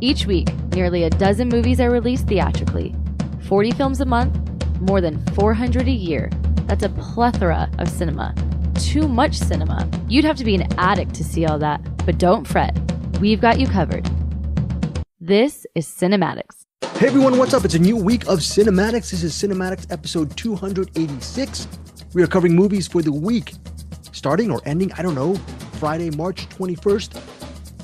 Each week, nearly a dozen movies are released theatrically. 40 films a month, more than 400 a year. That's a plethora of cinema. Too much cinema. You'd have to be an addict to see all that, but don't fret. We've got you covered. This is CinemAddicts. Hey everyone, what's up? It's a new week of CinemAddicts. This is CinemAddicts episode 286. We are covering movies for the week, starting or ending, I don't know, Friday, March 21st,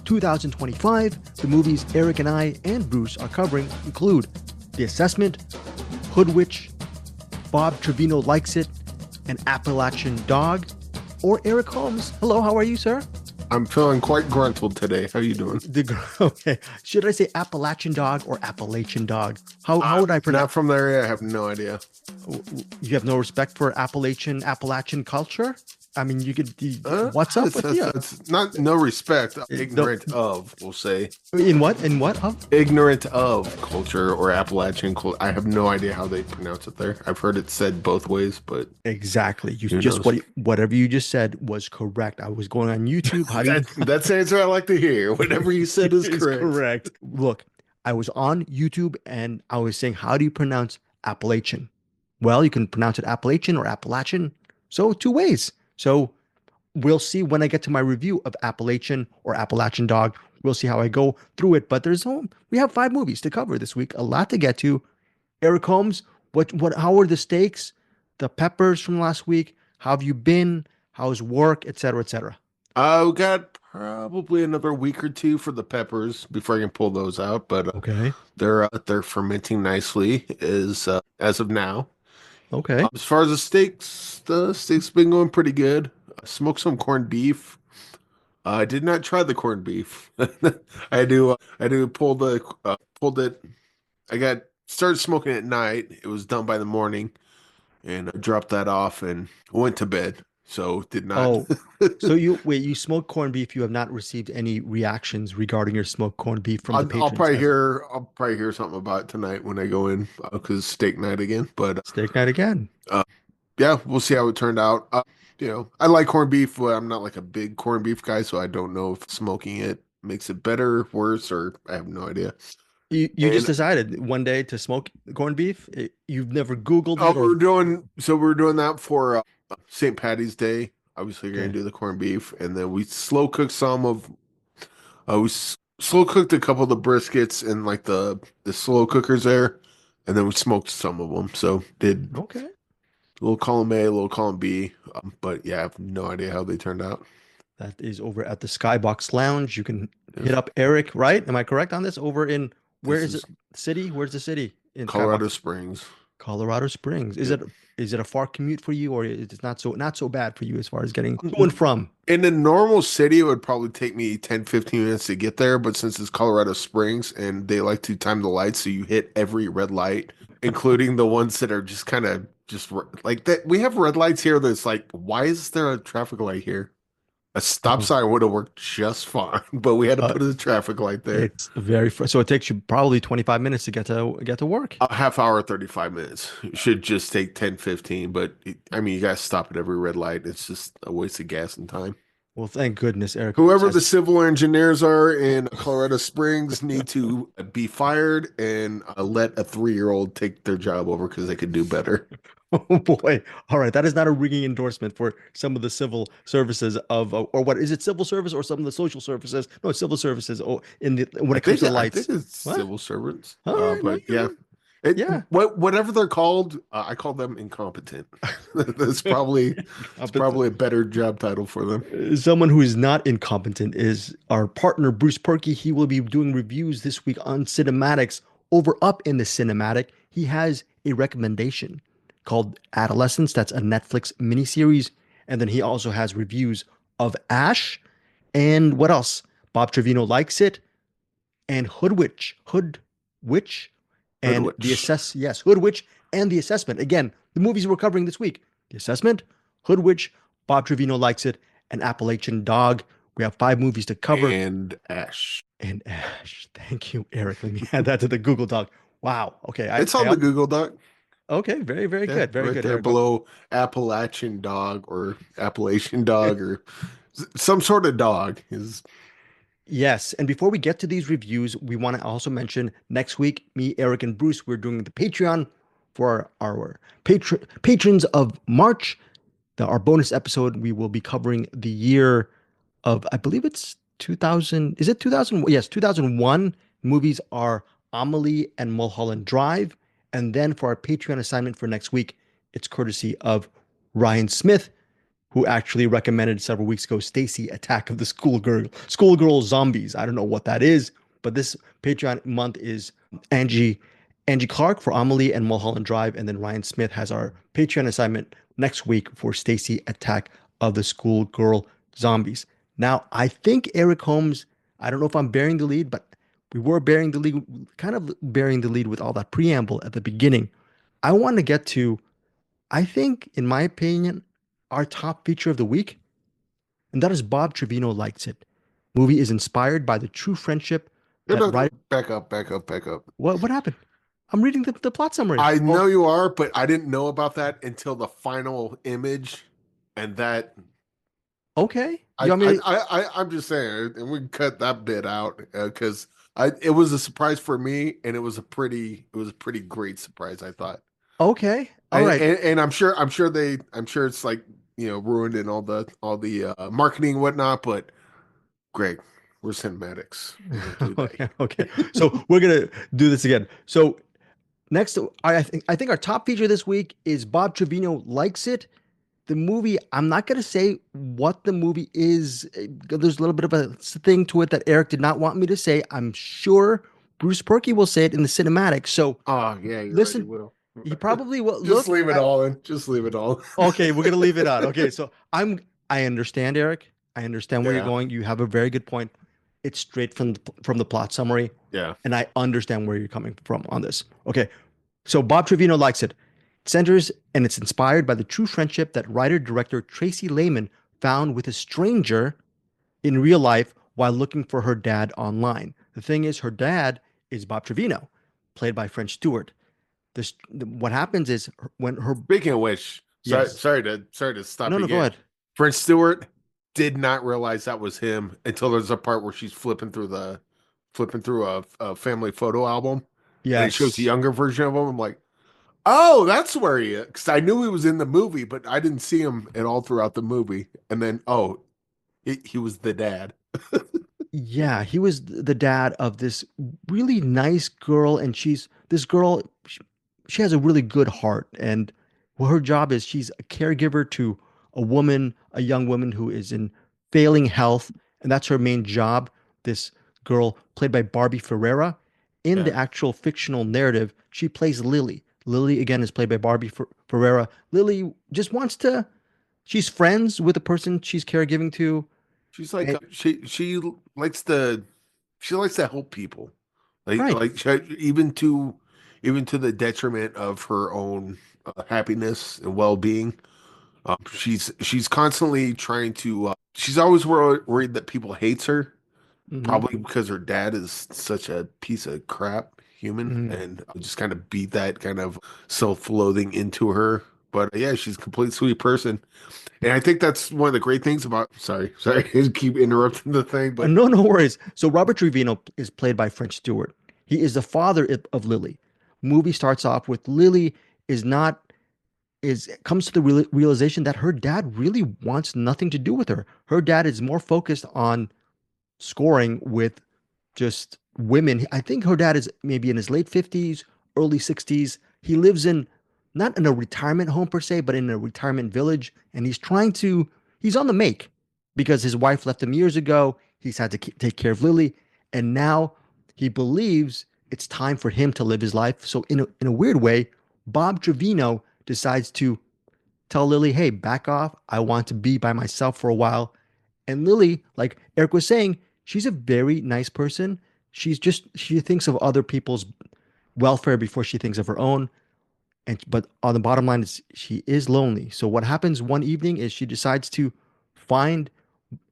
2025. The movies Eric and I and Bruce are covering include The Assessment, Hoodwitch, Bob Trevino Likes It, and Appalachian Dog, or Eric Holmes. Hello, how are you, sir? I'm feeling quite gruntled today. How you doing? Okay. Should I say Appalachian Dog or Appalachian Dog? How would I pronounce? Not from the area. I have no idea. You have no respect for Appalachian culture? I mean, you could. What's up with you? It's not no respect. Ignorant of, we'll say. In what? In what of? Ignorant of culture or Appalachian culture. I have no idea how they pronounce it there. I've heard it said both ways, but exactly. Whatever you just said was correct. I was going on YouTube. That's the answer I like to hear. Whatever you said is correct. Correct. Look, I was on YouTube and I was saying, how do you pronounce Appalachian? Well, you can pronounce it Appalachian or Appalachian. So two ways. So we'll see when I get to my review of Appalachian or Appalachian Dog. We'll see how I go through it. But we have 5 movies to cover this week. A lot to get to. Eric Holmes, how are the steaks? The peppers from last week? How have you been? How's work? Et cetera, et cetera. I've got probably another week or two for the peppers before I can pull those out. But okay, they're fermenting nicely as of now. Okay. As far as the steaks been going pretty good. I smoked some corned beef. I did not try the corned beef. I pulled it. I started smoking at night. It was done by the morning, and I dropped that off and went to bed. So did not. Oh, so you smoked corned beef. You have not received any reactions regarding your smoked corned beef from the patrons. I'll probably hear something about it tonight when I go in because steak night again. But steak night again. Yeah, we'll see how it turned out. I like corned beef, but I'm not like a big corned beef guy, so I don't know if smoking it makes it better, worse, or I have no idea. You just decided one day to smoke corned beef. You've never Googled it. We're doing that for St. Patty's Day. Obviously, you're gonna do the corned beef, and then we slow cooked a couple of the briskets in like the slow cookers there, and then we smoked some of them. So did a little column A, a little column B, but yeah, I have no idea how they turned out. That is over at the Skybox Lounge. You can hit up Eric, right? Am I correct on this? Over in where's the city? Where's the city? In Colorado Springs. Colorado Springs. Is it a far commute for you, or it's not so bad for you as far as getting to and from? In a normal city, it would probably take me 10-15 minutes to get there, but since it's Colorado Springs and they like to time the lights, so you hit every red light, including the ones that are just kind of just like that. We have red lights here that's like, why is there a traffic light here? A stop sign would have worked just fine, but we had to put a traffic light there. It's so it takes you probably 25 minutes to get to work. A half hour, 35 minutes. It should just take 10-15, but you guys stop at every red light. It's just a waste of gas and time. Well, thank goodness, Eric. Whoever the civil engineers are in Colorado Springs need to be fired and let a 3-year-old take their job over because they could do better. Oh boy. All right. That is not a ringing endorsement for some of the civil services or what is it? Civil service or some of the social services? No, it's civil services. Oh, when it comes to lights. I think it's civil servants. Right, but whatever they're called, I call them incompetent. That's probably a better job title for them. Someone who is not incompetent is our partner, Bruce Purkey. He will be doing reviews this week on CinemAddicts. Up in the Cinem-Attic, he has a recommendation called Adolescence. That's a Netflix miniseries. And then he also has reviews of Ash and what else? Bob Trevino Likes It and Hoodwitch. Hoodwitch and Hoodwitch and The Assessment. Again, the movies we're covering this week. The Assessment, Hoodwitch, Bob Trevino Likes It, and Appalachian Dog. We have 5 movies to cover. And Ash. Thank you, Eric. Let me add that to the Google Doc. Wow. Okay. It's on the Google Doc. Okay, very, very good. Very good. There below Appalachian Dog or Appalachian Dog or some sort of dog is Yes, and before we get to these reviews, we want to also mention next week, me, Eric, and Bruce, we're doing the Patreon for our patrons of March. Our bonus episode, we will be covering the year of, I believe it's 2000. Is it 2000? Yes, 2001. Movies are Amelie and Mulholland Drive. And then for our Patreon assignment for next week, it's courtesy of Ryan Smith, who actually recommended several weeks ago Stacy Attack of the Schoolgirl Zombies. I don't know what that is, but this Patreon month is Angie Clark for Amelie and Mulholland Drive, and then Ryan Smith has our Patreon assignment next week for Stacy Attack of the Schoolgirl Zombies. Now, I think Eric Holmes, I don't know if I'm bearing the lead, but we were bearing the lead, kind of bearing the lead with all that preamble at the beginning. I want to get to, I think, in my opinion, our top feature of the week, and that is Bob Trevino Likes It. Movie is inspired by the true friendship that Back up. What happened? I'm reading the plot summary. I know you are, but I didn't know about that until the final image, and that. Okay. I'm just saying, and we can cut that bit out because it was a surprise for me, and it was a pretty great surprise, I thought. Okay. All right. And I'm sure it's like, ruined in all the marketing and whatnot, but Greg, we're CinemAddicts. Okay. So we're gonna do this again. So next, I think our top feature this week is Bob Trevino Likes It. The movie, I'm not gonna say what the movie is. There's a little bit of a thing to it that Eric did not want me to say. I'm sure Bruce Purkey will say it in the cinematic. So, oh yeah, listen. Right, he will. You probably will. Just leave it all in. Just leave it all. Okay, we're gonna leave it out. Okay, so I understand, Eric. I understand where you're going. You have a very good point. It's straight from the plot summary. Yeah. And I understand where you're coming from on this. Okay. So Bob Trevino Likes It. It centers and it's inspired by the true friendship that writer-director Tracie Laymon found with a stranger in real life while looking for her dad online. The thing is, her dad is Bob Trevino, played by French Stewart. What happens is when her Speaking of which, Yes. sorry to stop you. No, go ahead. French Stewart did not realize that was him until there's a part where she's flipping through a family photo album. Yeah. And it shows the younger version of him. I'm like, oh, that's where he is. Because I knew he was in the movie, but I didn't see him at all throughout the movie. And then, he was the dad. Yeah, he was the dad of this really nice girl, and this girl, she has a really good heart, and what her job is, she's a caregiver to a young woman who is in failing health, and that's her main job. This girl, played by Barbie Ferreira, in the actual fictional narrative, she plays Lily. Lily, again, is played by Barbie Ferreira. Lily just she's friends with the person she's caregiving to. She's like she likes to help people, even to the detriment of her own happiness and well-being. She's constantly trying to. She's always worried that people hates her, probably because her dad is such a piece of crap human, and just kind of beat that kind of self-loathing into her. But yeah, she's a complete sweet person. And I think that's one of the great things about. Sorry, I keep interrupting the thing, but no worries. So Robert Trevino is played by French Stewart. He is the father of Lily. Movie starts off with Lily comes to the realization that her dad really wants nothing to do with her. Her dad is more focused on scoring with just women. I think her dad is maybe in his late 50s, early 60s. He lives not in a retirement home per se, but in a retirement village. And he's on the make because his wife left him years ago. He's had to take care of Lily. And now he believes it's time for him to live his life. So in a weird way, Bob Trevino decides to tell Lily, hey, back off. I want to be by myself for a while. And Lily, like Eric was saying, she's a very nice person. She thinks of other people's welfare before she thinks of her own. But on the bottom line is she is lonely. So what happens one evening is she decides to find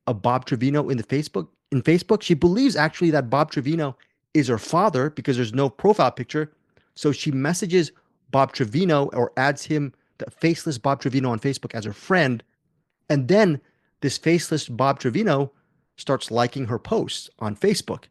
a Bob Trevino in Facebook. She believes actually that Bob Trevino is her father because there's no profile picture. So she messages Bob Trevino or adds him, the faceless Bob Trevino, on Facebook as her friend. And then this faceless Bob Trevino starts liking her posts on Facebook.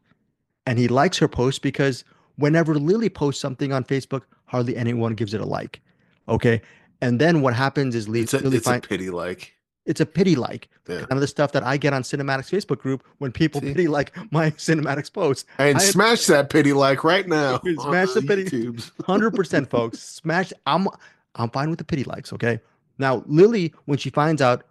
And he likes her post because whenever Lily posts something on Facebook, hardly anyone gives it a like. Okay. And then what happens is Lily It's a finds pity like. it's a pity like, Yeah. kind of the stuff that I get on CinemAddicts Facebook group when people See? pity like my CinemAddicts posts. And I smash that pity like right now on smash the pity, YouTubes. 100%, folks. Smash. I'm fine with the pity likes. Okay. Now Lily, when she finds out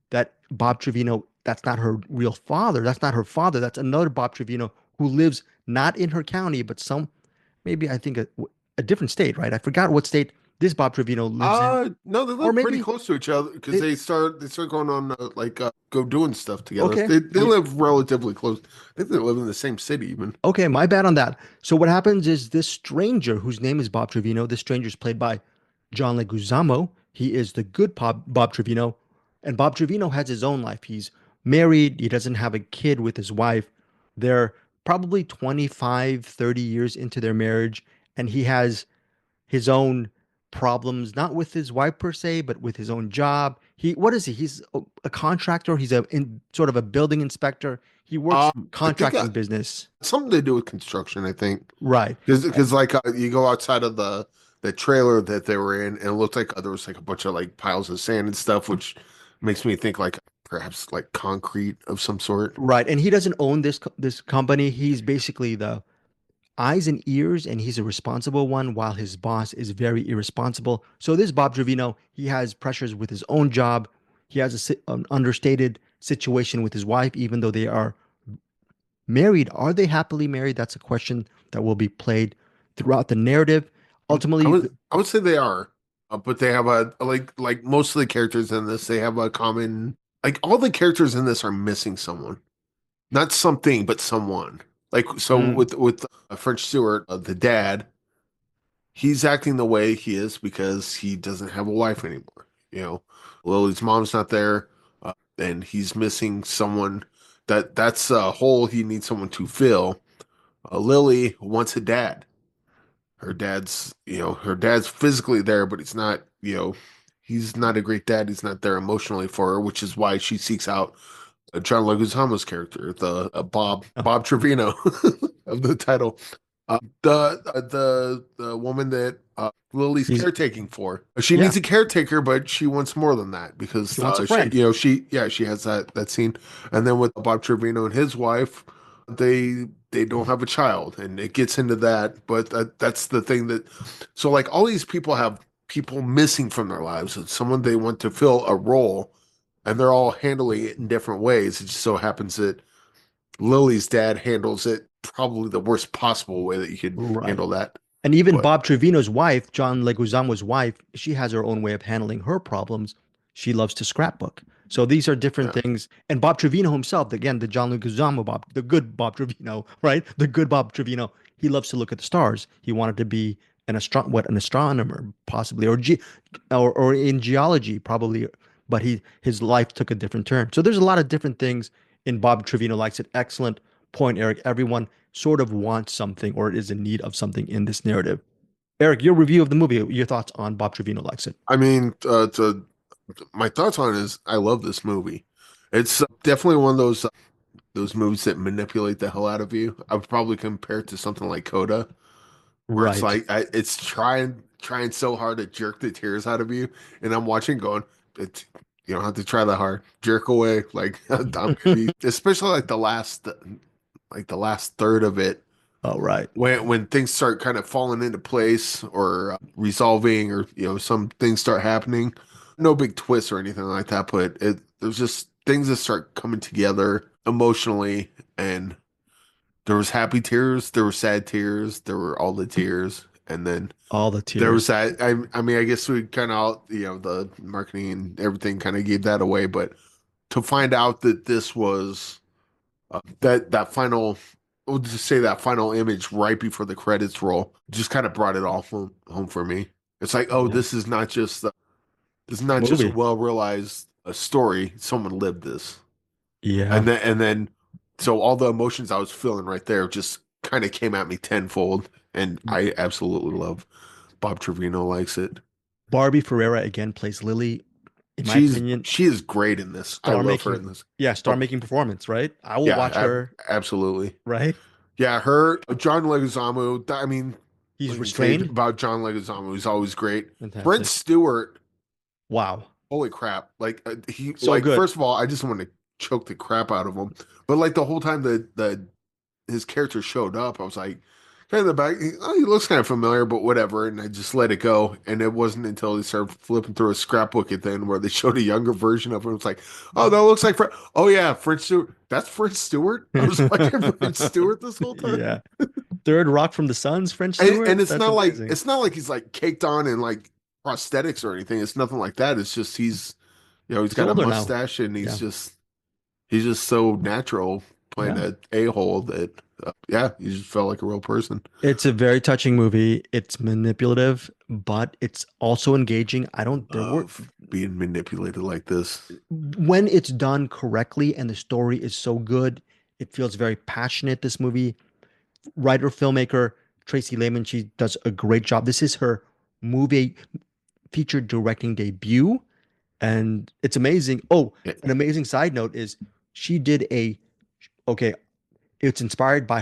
that Bob Trevino, that's not her real father, that's not her father, that's another Bob Trevino who lives not in her county, but maybe I think a different state, right? I forgot what state this Bob Trevino lives in, No, they or live pretty maybe close to each other because they, they start going on go doing stuff together. okay. They live relatively close. I think they live in the same city even. Okay, my bad on that. So what happens is this stranger, whose name is Bob Trevino, this stranger is played by John Leguizamo. He is the good Bob Trevino, and Bob Trevino has his own life. He's married. He doesn't have a kid with his wife. They're probably 25, 30 years into their marriage, and he has his own problems, not with his wife per se, but with his own job. What is he? He's a contractor. He's sort of a building inspector. He works I think contracting business. something to do with construction. I think Right. because like you go outside of the trailer that they were in, and it looked like there was like a bunch of like piles of sand and stuff, which makes me think like perhaps like concrete of some sort. Right. And he doesn't own this company. He's basically the eyes and ears, and he's a responsible one, while his boss is very irresponsible. So this Bob Trevino, he has pressures with his own job. He has an understated situation with his wife, even though they are married. Are they happily married? That's a question that will be played throughout the narrative. Ultimately, I would say they are, but they have a like most of the characters in this, they have a common like all the characters in this are missing someone, not something, but someone. Like so Mm, with French Stewart, the dad, he's acting the way he is because he doesn't have a wife anymore. You know, Lily's mom's not there, and he's missing someone. That's a hole he needs someone to fill. Lily wants a dad. Her dad's physically there, but he's not a great dad. He's not there emotionally for her, which is why she seeks out John Leguizamo's character, the Bob Trevino of the title, the woman that Lily's he's caretaking for. She yeah, needs a caretaker, but she wants more than that because he wants a friend. she has that scene, and then with Bob Trevino and his wife, they don't have a child, and it gets into that. But that's the thing that, so like all these people have people missing from their lives. It's someone they want to fill a role, and they're all handling it in different ways. It just so happens that Lily's dad handles it probably the worst possible way that you could Right. handle that. And even But Bob Trevino's wife, John Leguizamo's wife, she has her own way of handling her problems. She loves to scrapbook. So these are different yeah, things. And Bob Trevino himself, again, the John Leguizamo Bob, the good Bob Trevino, right? The good Bob Trevino, he loves to look at the stars. He wanted to be an astronomer, possibly, or in geology, probably. But his life took a different turn. So there's a lot of different things in Bob Trevino Likes It. Excellent point, Eric. Everyone sort of wants something or is in need of something in this narrative. Eric, your review of the movie, your thoughts on Bob Trevino Likes It. I mean, my thoughts on it is I love this movie. It's definitely one of those movies that manipulate the hell out of you. I would probably compare it to something like Coda, where it's Right. like it's trying so hard to jerk the tears out of you, and I'm watching going, it, you don't have to try that hard. Jerk away, like I'm gonna be, especially like the last third of it, Oh, right. when things start kind of falling into place or resolving, or some things start happening. No big twists or anything like that, but there's just things that start coming together emotionally, and there was happy tears, there were sad tears, there were all the tears, and then All the there was tears. that. I mean, I guess we kind of, the marketing and everything kind of gave that away, but to find out that this was that final, we'll just say that final image right before the credits roll, just kind of brought it all home for me. It's like, oh, Yeah. this is not just a Movie. well realized a story. Someone lived this, Yeah. and then so all the emotions I was feeling right there just kind of came at me tenfold, and I absolutely love Bob Trevino Likes It. Barbie Ferreira again plays Lily. in my opinion, she is great in this. I star love her in making. this. Yeah, star making performance. Right. I will Yeah, watch her. absolutely. Right. Yeah, her, John Leguizamo. I mean, He's what can you say restrained. about John Leguizamo? He's always great. Brent Fantastic. Stewart. Wow. Holy crap! Like he, So good. first of all, I just want to choke the crap out of him. But like the whole time the his character showed up, I was like, kind of in the back. He looks kind of familiar, but whatever. And I just let it go. And it wasn't until he started flipping through a scrapbook at the end where they showed a younger version of him. It's like, oh, that looks like oh yeah, French Stewart. That's French Stewart. I was watching French Stewart this whole time. Yeah. Third Rock from the Suns, French Stewart. And That's amazing. it's not like he's like caked on and like prosthetics or anything. It's nothing like that. It's just he's he's got a older now. mustache and Yeah. he's just so natural playing Yeah. an a-hole that he just felt like a real person. It's a very touching movie. It's manipulative, but it's also engaging. Love being manipulated like this. When it's done correctly and the story is so good, it feels very passionate. This movie, writer, filmmaker, Tracie Laymon, she does a great job. This is her movie feature directing debut, and it's amazing. Oh, an amazing side note is she did it's inspired by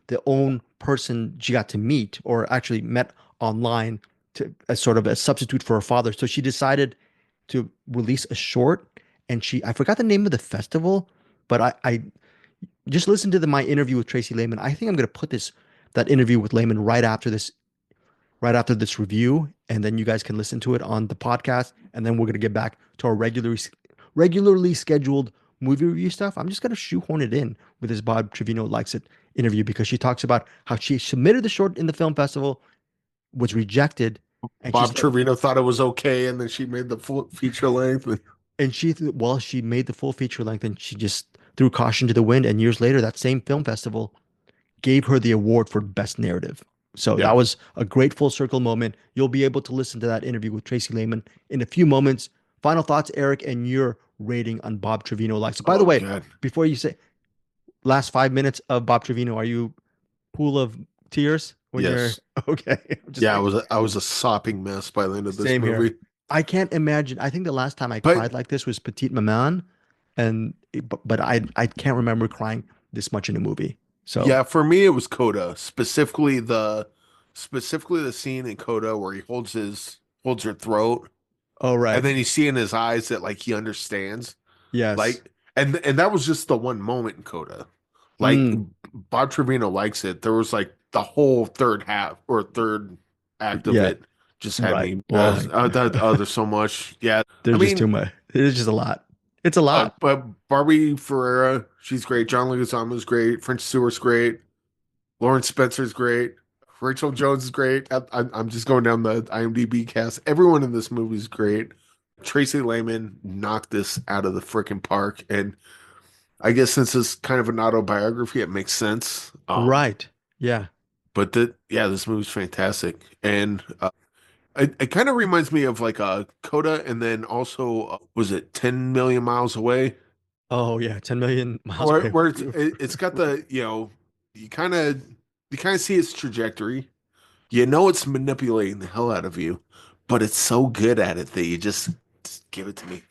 the own person she got to meet or actually met online as sort of a substitute for her father. So she decided to release a short, and I forgot the name of the festival, but I just listened to my interview with Tracie Laymon. I think I'm going to put that interview with Laymon right after this review, and then you guys can listen to it on the podcast, and then we're going to get back to our regularly scheduled movie review stuff. I'm just going to shoehorn it in with this Bob Trevino Likes It interview because she talks about how she submitted the short in the film festival, was rejected. And Bob Trevino thought it was okay, and then she made the full feature length. And she made the full feature length, and she just threw caution to the wind. And years later, that same film festival gave her the award for Best Narrative. So that was a great full circle moment. You'll be able to listen to that interview with Tracie Laymon in a few moments. Final thoughts, Eric, and your rating on Bob Trevino Likes It. By the way, God. Before you say last 5 minutes of Bob Trevino, are you pool of tears? Yes. Okay. I was a sopping mess by the end of this movie. Here. I can't imagine. I think the last time I cried like this was Petite Maman, but I can't remember crying this much in a movie. So yeah, for me it was Coda, specifically the scene in Coda where he holds her throat. Oh right. And then you see in his eyes that like he understands. Yes. Like and that was just the one moment in Coda. Like Bob Trevino Likes It. There was like the whole third act of it just had me balls. There's so much. Yeah. There's just too much. There's just a lot. It's a lot. But Barbie Ferreira, she's great. John Leguizamo's great. French Stewart's great. Lawrence Spencer's great. Rachel Jones is great. I'm just going down the IMDb cast. Everyone in this movie is great. Tracie Laymon knocked this out of the freaking park. And I guess since it's kind of an autobiography, it makes sense. Right. Yeah. But this movie's fantastic. And it kind of reminds me of like Coda, and then also was it 10 million miles away? Oh yeah, 10 million miles away. Where it's got the you kind of see its trajectory. You know it's manipulating the hell out of you, but it's so good at it that you just give it to me.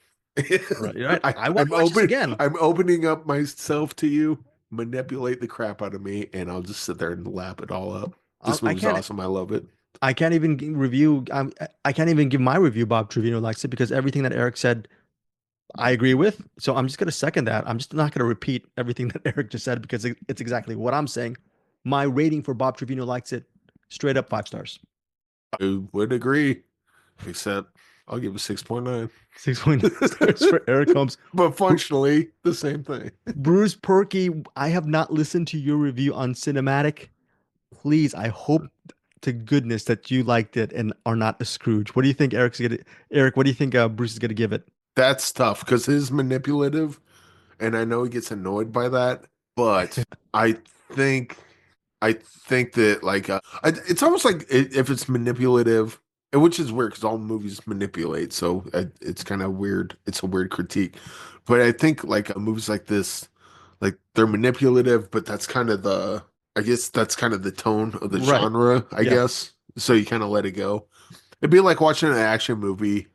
Right. I want to watch this again. I'm opening up myself to you. Manipulate the crap out of me, and I'll just sit there and lap it all up. This movie's awesome. I love it. I can't even review. I can't even give my review. Bob Trevino Likes It because everything that Eric said, I agree with. So I'm just going to second that. I'm just not going to repeat everything that Eric just said because it's exactly what I'm saying. My rating for Bob Trevino Likes It, straight up 5 stars. I would agree, except I'll give it 6.9. 6.9 stars for Eric Holmes. But functionally, the same thing. Bruce Purkey, I have not listened to your review on Cinem-Attic. Please, I hope to goodness that you liked it and are not a Scrooge. What do you think Eric, what do you think Bruce is going to give it? That's tough because his manipulative, and I know he gets annoyed by that, but I think that like it's almost like if it's manipulative, which is weird because all movies manipulate, so it's kind of weird. It's a weird critique, but I think like movies like this, like they're manipulative, but that's kind of the tone of the genre, I guess. So you kind of let it go. It'd be like watching an action movie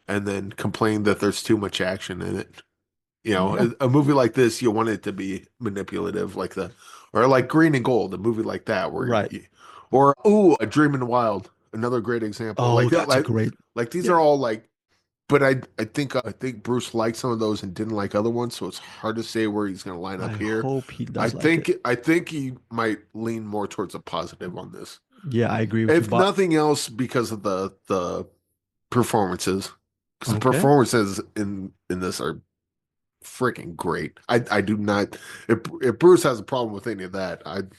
and then complain that there's too much action in it. You know, Yeah. a movie like this, you want it to be manipulative, or like Green and Gold, a movie like that, Right. or ooh, A Dream in the Wild, another great example. Oh, that's a great. Like these Yeah. are all like, but I think Bruce liked some of those and didn't like other ones, so it's hard to say where he's going to line I up here. hope he does like it. I think he might lean more towards a positive on this, Yeah, I agree with you, if Bob. nothing else, because of the performances, because the Okay. performances in this are freaking great. I do not. If Bruce has a problem with any of that, I'm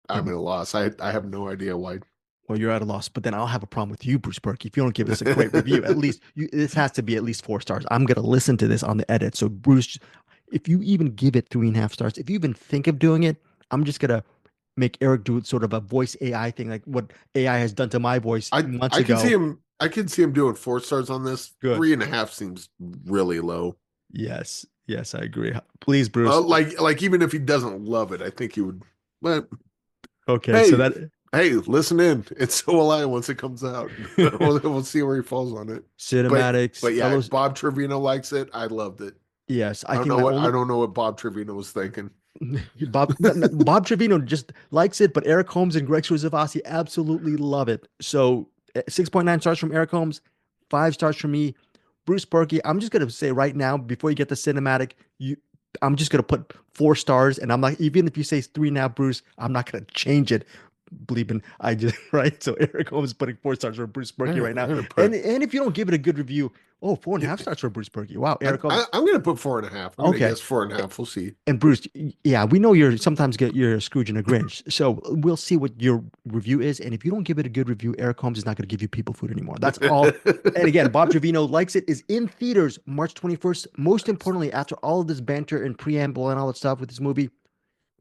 at a loss. I have no idea why. Well, you're at a loss, but then I'll have a problem with you, Bruce Purkey, if you don't give us a great review. At least this has to be at least 4 stars. I'm gonna listen to this on the edit. So Bruce, if you even give it 3.5 stars, if you even think of doing it, I'm just gonna make Eric do sort of a voice AI thing, like what AI has done to my voice months I can see ago. him. I can see him doing 4 stars on this. Good. 3.5 seems really low. Yes, yes, I agree. Please, Bruce. Like even if he doesn't love it, I think he would. But Okay, so hey, that hey, listen in. And so will I once it comes out. We'll see where he falls on it. Cinematics, But yeah, fellows. Bob Trevino likes it. I loved it. Yes, I think my I only don't know what Bob Trevino was thinking. Bob Trevino just likes it, but Eric Holmes and Greg Suzavasi absolutely love it. So 6.9 stars from Eric Holmes, 5 stars from me. Bruce Purkey, I'm just gonna say right now, before you get the cinematic, I'm just gonna put 4 stars, and I'm like, even if you say 3 now, Bruce, I'm not gonna change it. Believing I just right. So Eric Holmes is putting 4 stars for Bruce Purkey right now. I'm gonna And if you don't give it a good review, oh, 4.5 stars for Bruce Purkey. Wow, Eric Holmes. I'm gonna put 4.5. I'm gonna Okay. guess 4.5. We'll see. And Bruce, yeah, we know you're sometimes you're a Scrooge and a Grinch. So we'll see what your review is. And if you don't give it a good review, Eric Holmes is not going to give you people food anymore. That's all. And again, Bob Trevino Likes It is in theaters March 21st. Most importantly, after all of this banter and preamble and all that stuff with this movie,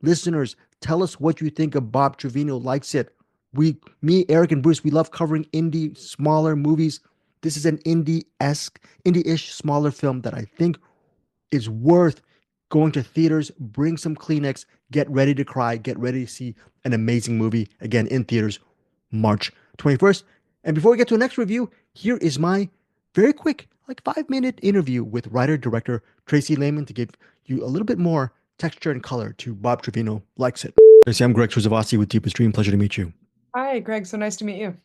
listeners, tell us what you think of Bob Trevino Likes It. Me, Eric, and Bruce, we love covering indie, smaller movies. This is an indie-ish, smaller film that I think is worth going to theaters. Bring some Kleenex, get ready to cry, get ready to see an amazing movie. Again, in theaters, March 21st. And before we get to the next review, here is my very quick, like 5-minute interview with writer-director Tracie Laymon to give you a little bit more texture and color to Bob Trevino Likes It. Tracie, I'm Greg Suzavasi with Deepest Dream. Pleasure to meet you. Hi, Greg. So nice to meet you.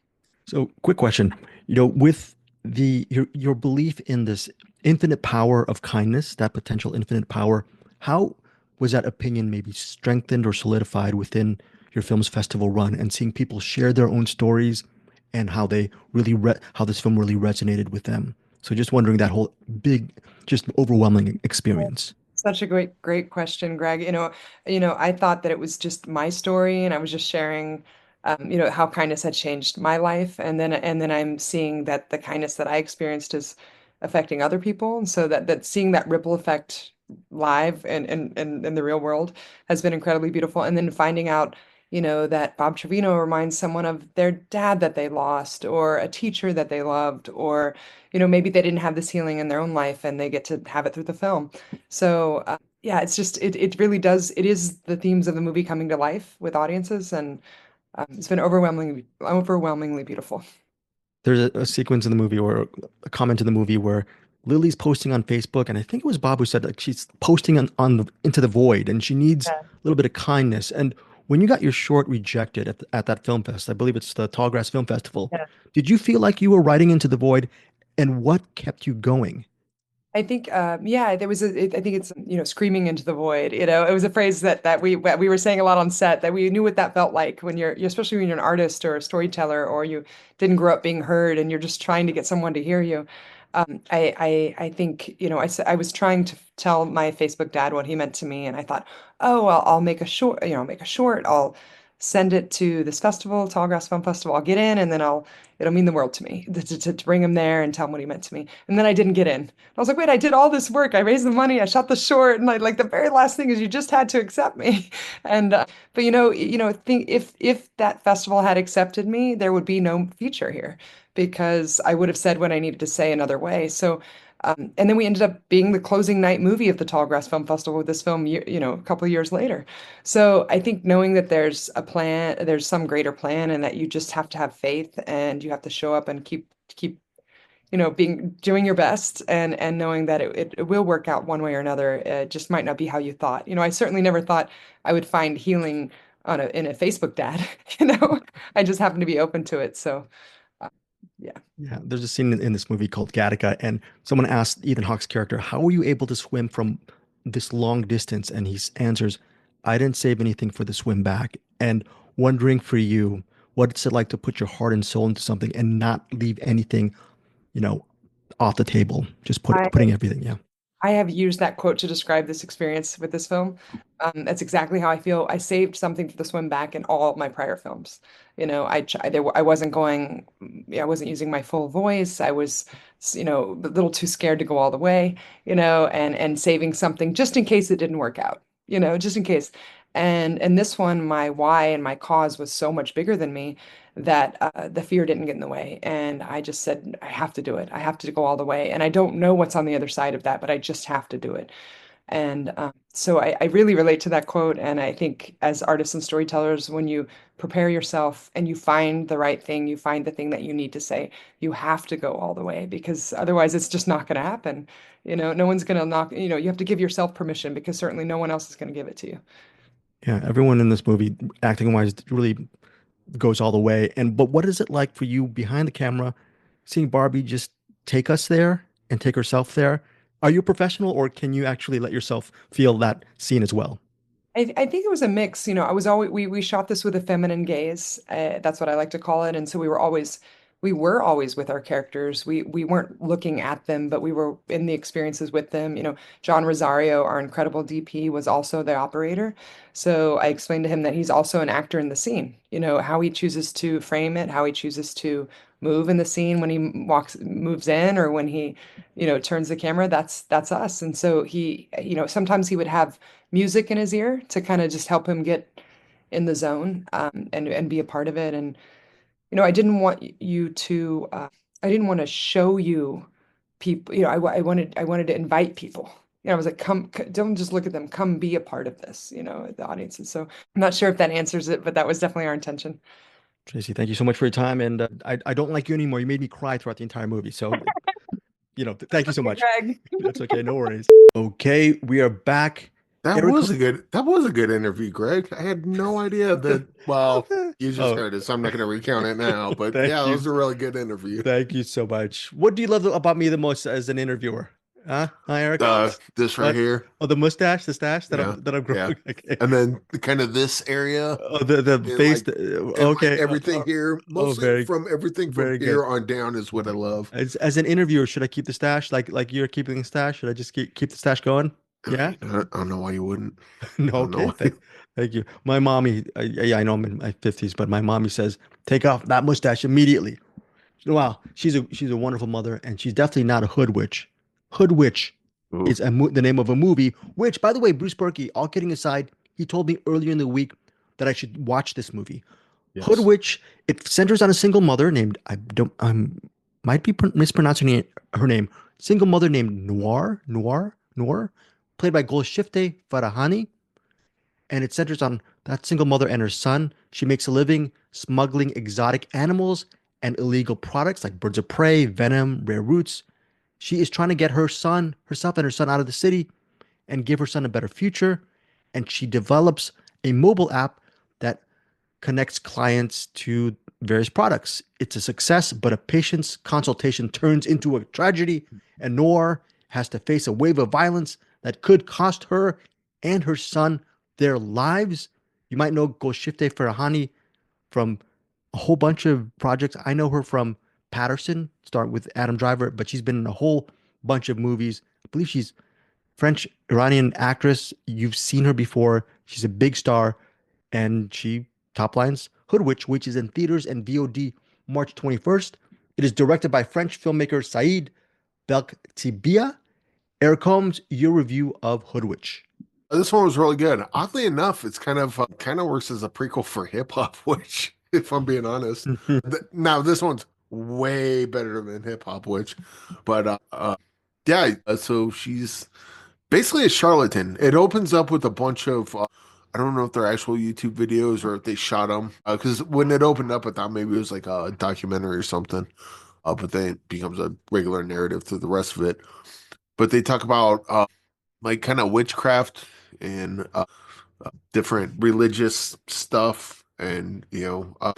So, quick question. With your belief in this infinite power of kindness, that potential infinite power, how was that opinion maybe strengthened or solidified within your film's festival run, and seeing people share their own stories and how they really how this film really resonated with them? So, just wondering that whole big, just overwhelming experience. Such a great question, Greg. I thought that it was just my story, and I was just sharing, how kindness had changed my life, and then I'm seeing that the kindness that I experienced is affecting other people, and so that seeing that ripple effect live and in the real world has been incredibly beautiful. And then finding out, that Bob Trevino reminds someone of their dad that they lost, or a teacher that they loved, or maybe they didn't have this healing in their own life and they get to have it through the film. So yeah, it's just it really does. It is the themes of the movie coming to life with audiences, and it's been overwhelmingly beautiful. There's a sequence in the movie, or a comment in the movie, where Lily's posting on Facebook, and I think it was Bob who said, like, she's posting into the void, and she needs Yeah. a little bit of kindness. And when you got your short rejected at that film fest, I believe it's the Tallgrass Film Festival, Yeah. did you feel like you were writing into the void, and what kept you going? I think, yeah, I think it's, screaming into the void. It was a phrase that we were saying a lot on set, that we knew what that felt like when especially when you're an artist or a storyteller, or you didn't grow up being heard and you're just trying to get someone to hear you. I think, I was trying to tell my Facebook dad what he meant to me, and I thought, oh, well, I'll make a short, I'll send it to this festival, Tallgrass Film Festival. I'll get in, and then it'll mean the world to me to bring him there and tell him what he meant to me. And then I didn't get in. I was like, wait, I did all this work. I raised the money. I shot the short, and like the very last thing is you just had to accept me. And but think if that festival had accepted me, there would be no feature here, because I would have said what I needed to say another way. So. And then we ended up being the closing night movie of the Tallgrass Film Festival with this film, a couple of years later. So I think knowing that there's a plan, there's some greater plan, and that you just have to have faith, and you have to show up and keep doing your best and knowing that it will work out one way or another. It just might not be how you thought. I certainly never thought I would find healing in a Facebook dad. I just happened to be open to it. So, yeah. Yeah, there's a scene in this movie called Gattaca, and someone asked Ethan Hawke's character, "How were you able to swim from this long distance?" And he answers, "I didn't save anything for the swim back." And wondering for you, what's it like to put your heart and soul into something and not leave anything, you know, off the table? Just I putting everything. Yeah. I have used that quote to describe this experience with this film. That's exactly how I feel. I saved something for the swim back in all of my prior films. I wasn't going, I wasn't using my full voice. I was, a little too scared to go all the way, and saving something just in case it didn't work out, just in case. And this one, my why and my cause was so much bigger than me that the fear didn't get in the way. And I just said, I have to do it. I have to go all the way. And I don't know what's on the other side of that, but I just have to do it. And so I really relate to that quote. And I think as artists and storytellers, when you prepare yourself and you find the right thing, you find the thing that you need to say, you have to go all the way because otherwise it's just not going to happen. No one's going to you have to give yourself permission because certainly no one else is going to give it to you. Yeah, everyone in this movie, acting wise, really goes all the way. But what is it like for you behind the camera, seeing Barbie just take us there and take herself there? Are you a professional, or can you actually let yourself feel that scene as well? I think it was a mix. I was always we shot this with a feminine gaze. That's what I like to call it. And so we were always with our characters. We weren't looking at them, but we were in the experiences with them. John Rosario, our incredible DP, was also the operator. So I explained to him that he's also an actor in the scene. How he chooses to frame it, how he chooses to move in the scene when he moves in, or when he, turns the camera. That's us. And so he, sometimes he would have music in his ear to kind of just help him get in the zone, and be a part of it. And I didn't want you to, I didn't want to show you people, I wanted to invite people. I was like, don't just look at them, come be a part of this, the audience. And so I'm not sure if that answers it, but that was definitely our intention. Tracie, thank you so much for your time. And I don't like you anymore. You made me cry throughout the entire movie. So, thank you so much. Greg. That's okay. No worries. Okay, we are back. That was a good interview, Greg. I had no idea that. Well, you just heard it, so I'm not going to recount it now. But yeah, that was a really good interview. Thank you so much. What do you love about me the most as an interviewer? Huh? Hi, Eric. This right here. Oh, the stash that I'm growing. Yeah. Okay. And then kind of this area. Oh, the face. Okay. Like everything here, mostly from everything from here on down is what I love. As an interviewer, should I keep the stash like you're keeping the stash? Should I just keep the stash going? Yeah. I don't know why you wouldn't. No, okay. Thank you. My mommy, I know I'm in my 50s, but my mommy says, take off that mustache immediately. Wow, she's a wonderful mother, and she's definitely not a hood witch. Hood Witch is the name of a movie, which, by the way, Bruce Purkey, all kidding aside, he told me earlier in the week that I should watch this movie. Yes. Hood Witch, it centers on a single mother named, I might be mispronouncing her name, single mother named Noir, played by Golshifteh Farahani. And it centers on that single mother and her son. She makes a living smuggling exotic animals and illegal products like birds of prey, venom, rare roots. She is trying to get herself and her son out of the city and give her son a better future. And she develops a mobile app that connects clients to various products. It's a success, but a patient's consultation turns into a tragedy, and Noor has to face a wave of violence that could cost her and her son their lives. You might know Golshifteh Farahani from a whole bunch of projects. I know her from Patterson, start with Adam Driver, but she's been in a whole bunch of movies. I believe she's French Iranian actress. You've seen her before. She's a big star, and she top lines Hood Witch, which is in theaters and VOD March 21st. It is directed by French filmmaker Saïd Belktibia. Eric Holmes, your review of Hood Witch. This one was really good. Oddly enough, it's kind of works as a prequel for Hip Hop Witch, if I'm being honest. Now this one's way better than Hip Hop Witch, but yeah. So she's basically a charlatan. It opens up with a bunch of I don't know if they're actual YouTube videos or if they shot them. Because when it opened up, I thought maybe it was like a documentary or something. but then it becomes a regular narrative through the rest of it. But they talk about like kind of witchcraft and different religious stuff, and oh,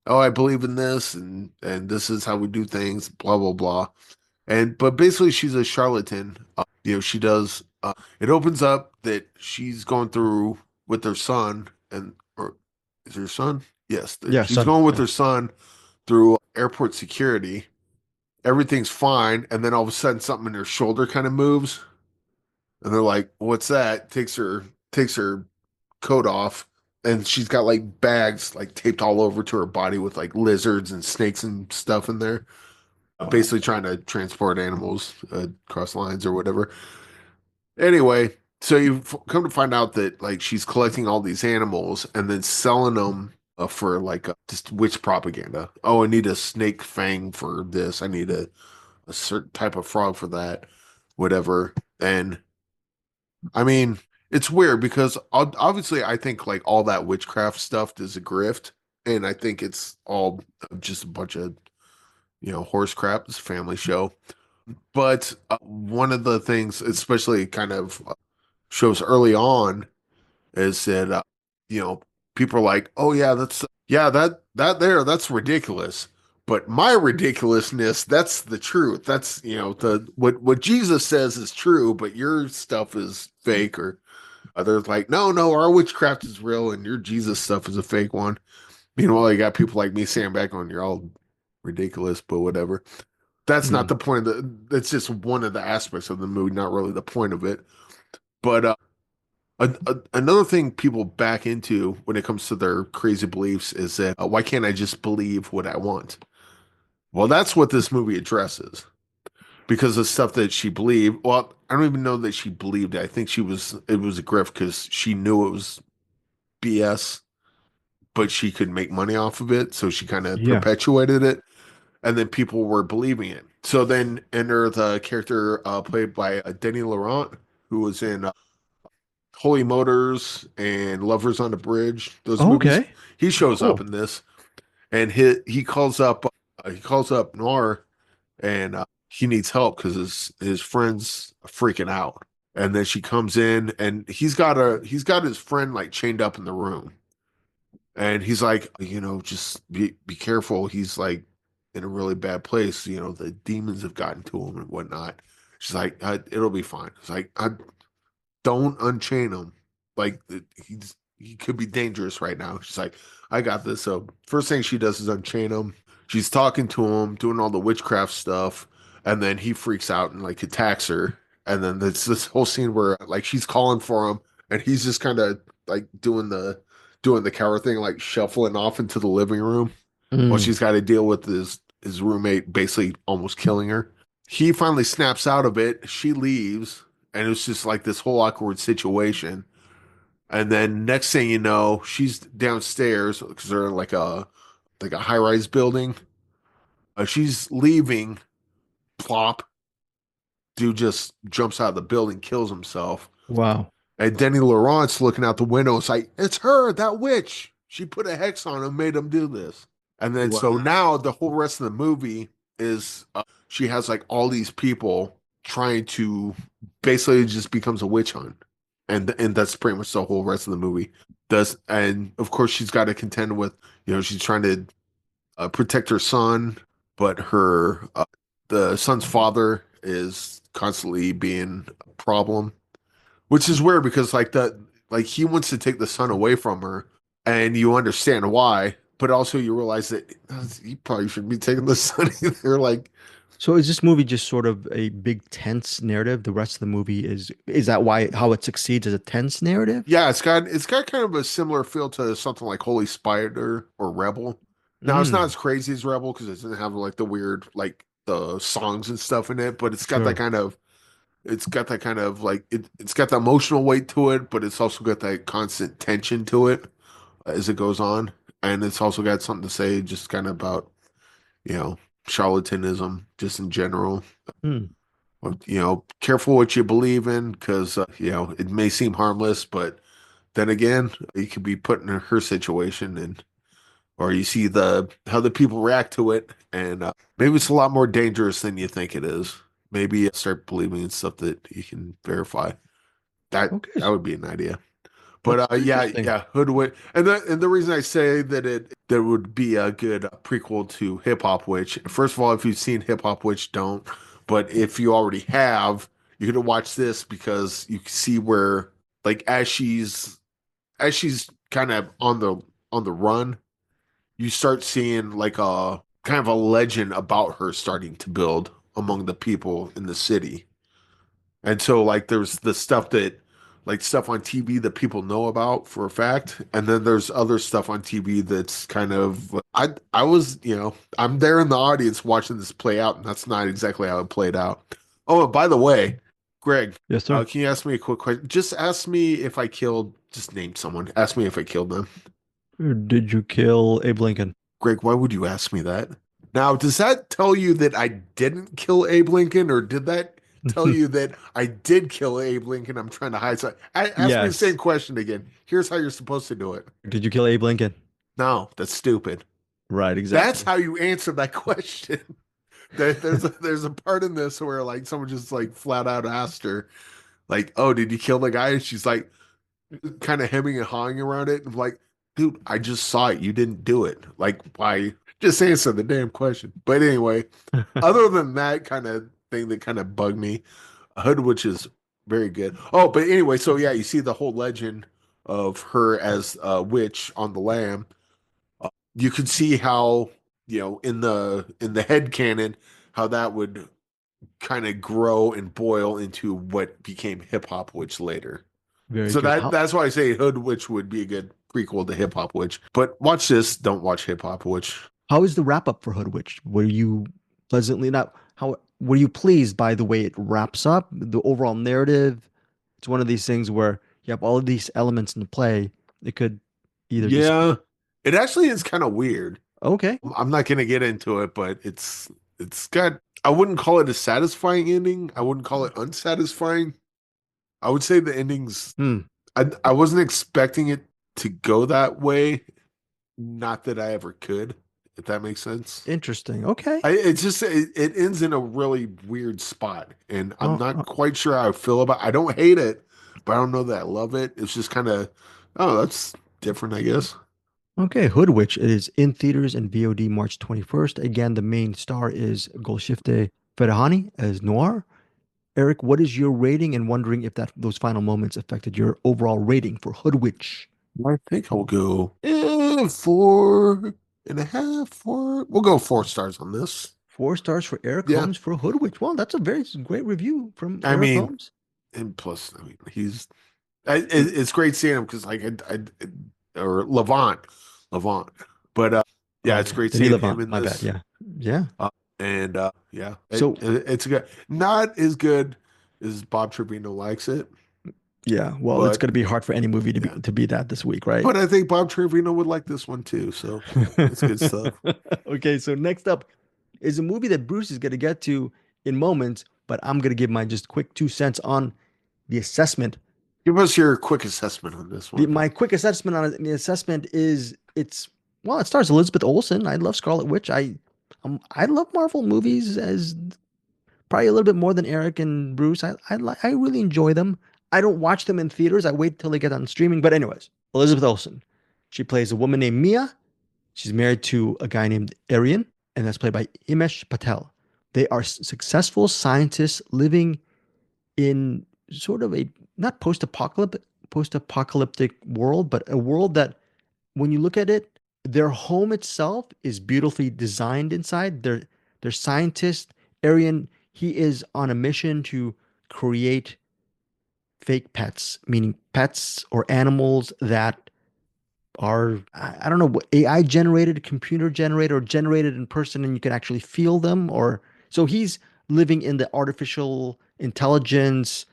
I believe in this, and this is how we do things, blah blah blah. And but basically, she's a charlatan. She does. It opens up that she's going through with her son, and or is her son? Yes, Yeah, she's son. going with Yeah. her son through airport security. Everything's fine, and then all of a sudden, something in her shoulder kind of moves, and they're like, "What's that?" Takes her coat off, and she's got like bags like taped all over to her body with like lizards and snakes and stuff in there, basically trying to transport animals across lines or whatever. Anyway, so you come to find out that like she's collecting all these animals and then selling them for like just witch propaganda. Oh, I need a snake fang for this. I need a certain type of frog for that, whatever. And I mean, it's weird because obviously I think like all that witchcraft stuff is a grift, and I think it's all just a bunch of horse crap. It's a family show. But one of the things, especially kind of shows early on, is that people are like, "Oh yeah, that's ridiculous." But my ridiculousness, that's the truth. That's the what Jesus says is true, but your stuff is fake. Or others like, no, our witchcraft is real, and your Jesus stuff is a fake one. Meanwhile, you got people like me saying back on, you're all ridiculous, but whatever. That's not the point of that's just one of the aspects of the movie, not really the point of it. But another thing people back into when it comes to their crazy beliefs is that why can't I just believe what I want? Well, that's what this movie addresses, because of stuff that she believed. Well, I don't even know that she believed it. I think it was a grift because she knew it was BS, but she could make money off of it, so she kind of perpetuated it, and then people were believing it. So then enter the character played by Denny Laurent, who was in Holy Motors and Lovers on the Bridge. Those movies. Okay. He shows up Cool. in this, and he calls up Noir, and he needs help because his friend's freaking out. And then she comes in, and he's got his friend like chained up in the room, and he's like, just be careful. He's like in a really bad place. The demons have gotten to him and whatnot. She's like, it'll be fine. It's like, don't unchain him. Like he could be dangerous right now. She's like, I got this. So first thing she does is unchain him. She's talking to him, doing all the witchcraft stuff, and then he freaks out and like attacks her. And then there's this whole scene where like she's calling for him, and he's just kind of like doing the coward thing, like shuffling off into the living room while she's got to deal with his roommate basically almost killing her. He finally snaps out of it. She leaves, and it's just like this whole awkward situation. And then next thing you know, she's downstairs because they're in like a high-rise building. She's leaving. Plop. Dude just jumps out of the building, kills himself. Wow. And Denny Laurent's looking out the window. It's like, it's her, that witch. She put a hex on him, made him do this. And then so now the whole rest of the movie is she has like all these people trying to basically just becomes a witch hunt. And that's pretty much the whole rest of the movie. And of course she's got to contend with, she's trying to protect her son, but the son's father is constantly being a problem, which is weird because like he wants to take the son away from her, and you understand why, but also you realize that he probably shouldn't be taking the son either. Like, so is this movie just sort of a big tense narrative? The rest of the movie is that why how it succeeds as a tense narrative? Yeah, it's got kind of a similar feel to something like Holy Spider or Rebel. Now it's not as crazy as Rebel because it doesn't have like the weird like the songs and stuff in it, but it's got that kind of like it's got the emotional weight to it, but it's also got that constant tension to it as it goes on. And it's also got something to say just kind of about, charlatanism just in general. Careful what you believe in because, it may seem harmless, but then again, you could be put in her situation and, or you see how the people react to it, and maybe it's a lot more dangerous than you think it is. Maybe start believing in stuff that you can verify. That Okay, that would be an idea. But interesting. yeah, Hoodwitch, and the reason I say that there would be a good prequel to Hip Hop Witch. First of all, if you've seen Hip Hop Witch, don't. But if you already have, you're gonna watch this because you can see where, like, as she's kind of on the run, you start seeing like a kind of a legend about her starting to build among the people in the city. And so, like, there's the stuff that, like, stuff on TV that people know about for a fact, and then there's other stuff on TV that's kind of, I was, I'm there in the audience watching this play out, and that's not exactly how it played out. Oh, and by the way, Greg, Yes, sir. can you ask me a quick question? Just ask me if I killed, just name someone. Ask me if I killed them. Did you kill Abe Lincoln? Greg, why would you ask me that? Now, does that tell you that I didn't kill Abe Lincoln, or did that tell you that I did kill Abe Lincoln? I'm trying to hide something. Ask me the Yes. same question again. Here's how you're supposed to do it. Did you kill Abe Lincoln? No, that's stupid. Right, exactly. That's how you answer that question. There's a part in this where, like, someone just, like, flat out asked her, like, "Oh, did you kill the guy?" And she's like, kind of hemming and hawing around it. And like, dude, I just saw it. You didn't do it. Like, why? Just answer the damn question. But anyway, other than that kind of thing that kind of bugged me, Hood, which is very good. Oh, but anyway, so yeah, you see the whole legend of her as a witch on the lamb. You could see how, in the head canon, how that would kind of grow and boil into what became Hip Hop Witch later. Very So good. that's why I say Hood Witch would be a good prequel to Hip Hop Witch. But watch this. Don't watch Hip Hop Witch. How is the wrap up for Hood Witch? Were you pleasantly not? How were you pleased by the way it wraps up? The overall narrative. It's one of these things where you have all of these elements in the play. It could either Yeah, it actually is kind of weird. Okay. I'm not gonna get into it, but it's got. I wouldn't call it a satisfying ending. I wouldn't call it unsatisfying. I would say the ending's. I wasn't expecting it to go that way. Not that I ever could, if that makes sense. Interesting. Okay. It ends in a really weird spot, and I'm Oh, not quite sure how I feel about. I don't hate it, but I don't know that I love it. It's just kind of, oh, that's different, I guess. Okay, Hood Witch. It is in theaters and VOD March 21st. Again, the main star is Golshifteh Farahani as Noir. Eric, what is your rating, and wondering if those final moments affected your overall rating for Hood Witch? I think I'll go 4.5. We'll go 4 stars on this. 4 stars for Eric Holmes for Hood Witch. Well, that's a very great review from Eric Holmes. And plus, I mean, it's great seeing him because, like, or Levant, but it's great seeing him in this. My bad. Yeah. So it's good. Not as good as Bob Trevino Likes It. Yeah, well, it's going to be hard for any movie to be that this week, right? But I think Bob Trevino would like this one too, so it's good stuff. Okay, so next up is a movie that Bruce is going to get to in moments, but I'm going to give my just quick 2 cents on the assessment. Give us your quick assessment on this one. My quick assessment on the assessment is it stars Elizabeth Olsen. I love Scarlet Witch. I love Marvel movies as probably a little bit more than Eric and Bruce. I really enjoy them. I don't watch them in theaters. I wait till they get on streaming. But anyways, Elizabeth Olsen. She plays a woman named Mia. She's married to a guy named Aryan, and that's played by Himesh Patel. They are successful scientists living in sort of a not post-apocalyptic world, but a world that when you look at it, their home itself is beautifully designed inside. They're scientists. Aryan, he is on a mission to create fake pets, meaning pets or animals that are, I don't know, AI generated, computer generated, or generated in person, and you can actually feel them. So he's living in the artificial intelligence,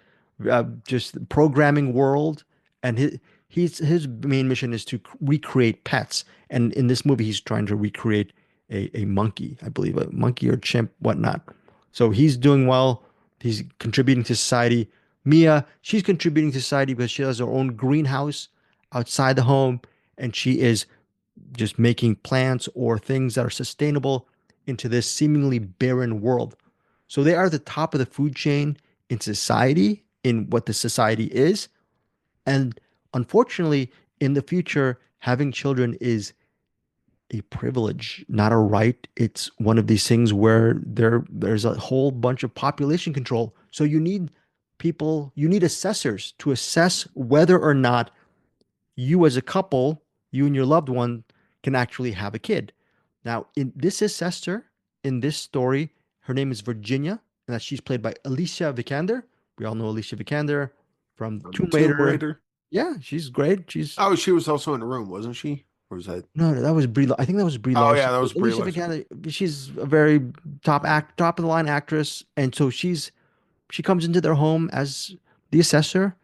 just programming world, and his main mission is to recreate pets. And in this movie, he's trying to recreate a monkey, I believe, a monkey or chimp, whatnot. So he's doing well. He's contributing to society. Mia, she's contributing to society because she has her own greenhouse outside the home, and she is just making plants or things that are sustainable into this seemingly barren world. So they are the top of the food chain in society, in what the society is. And unfortunately, in the future, having children is a privilege, not a right. It's one of these things where there's a whole bunch of population control. So you need people, you need assessors to assess whether or not you as a couple, you and your loved one, can actually have a kid. Now, in this assessor in this story, her name is Virginia, and that she's played by Alicia Vikander. We all know Alicia Vikander from Tomb Tomb Raider. Raider. Yeah, she's great. She's Oh, she was also in the room, wasn't she? Or was that? no, that was Brie. I think that was Brie Oh Larson. yeah, that was Brie Alicia Larson. Vikander, she's a very top of the line actress, and so she comes into their home as the assessor,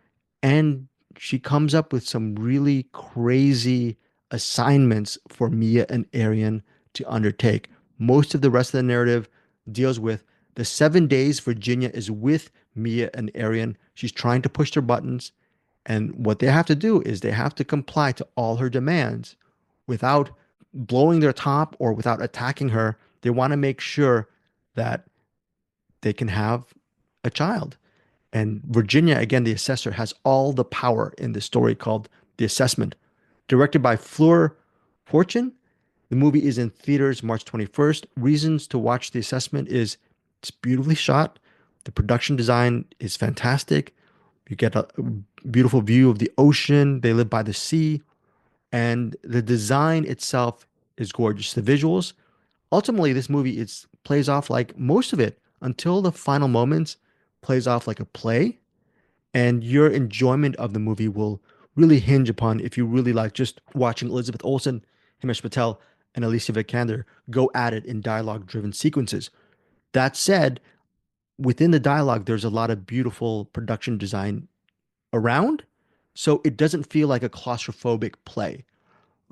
and she comes up with some really crazy assignments for Mia and Arian to undertake. Most of the rest of the narrative deals with the 7 days Virginia is with Mia and Arian. She's trying to push their buttons, and what they have to do is they have to comply to all her demands without blowing their top or without attacking her. They want to make sure that they can have a child. And Virginia, again, the assessor, has all the power in this story called The Assessment. Directed by Fleur Fortune. The movie is in theaters March 21st. Reasons to watch The Assessment is it's beautifully shot. The production design is fantastic. You get a beautiful view of the ocean. They live by the sea. And the design itself is gorgeous. The visuals, ultimately, this movie plays off like most of it until the final moments plays off like a play, and your enjoyment of the movie will really hinge upon if you really like just watching Elizabeth Olsen, Himesh Patel, and Alicia Vikander go at it in dialogue-driven sequences. That said, within the dialogue, there's a lot of beautiful production design around, so it doesn't feel like a claustrophobic play.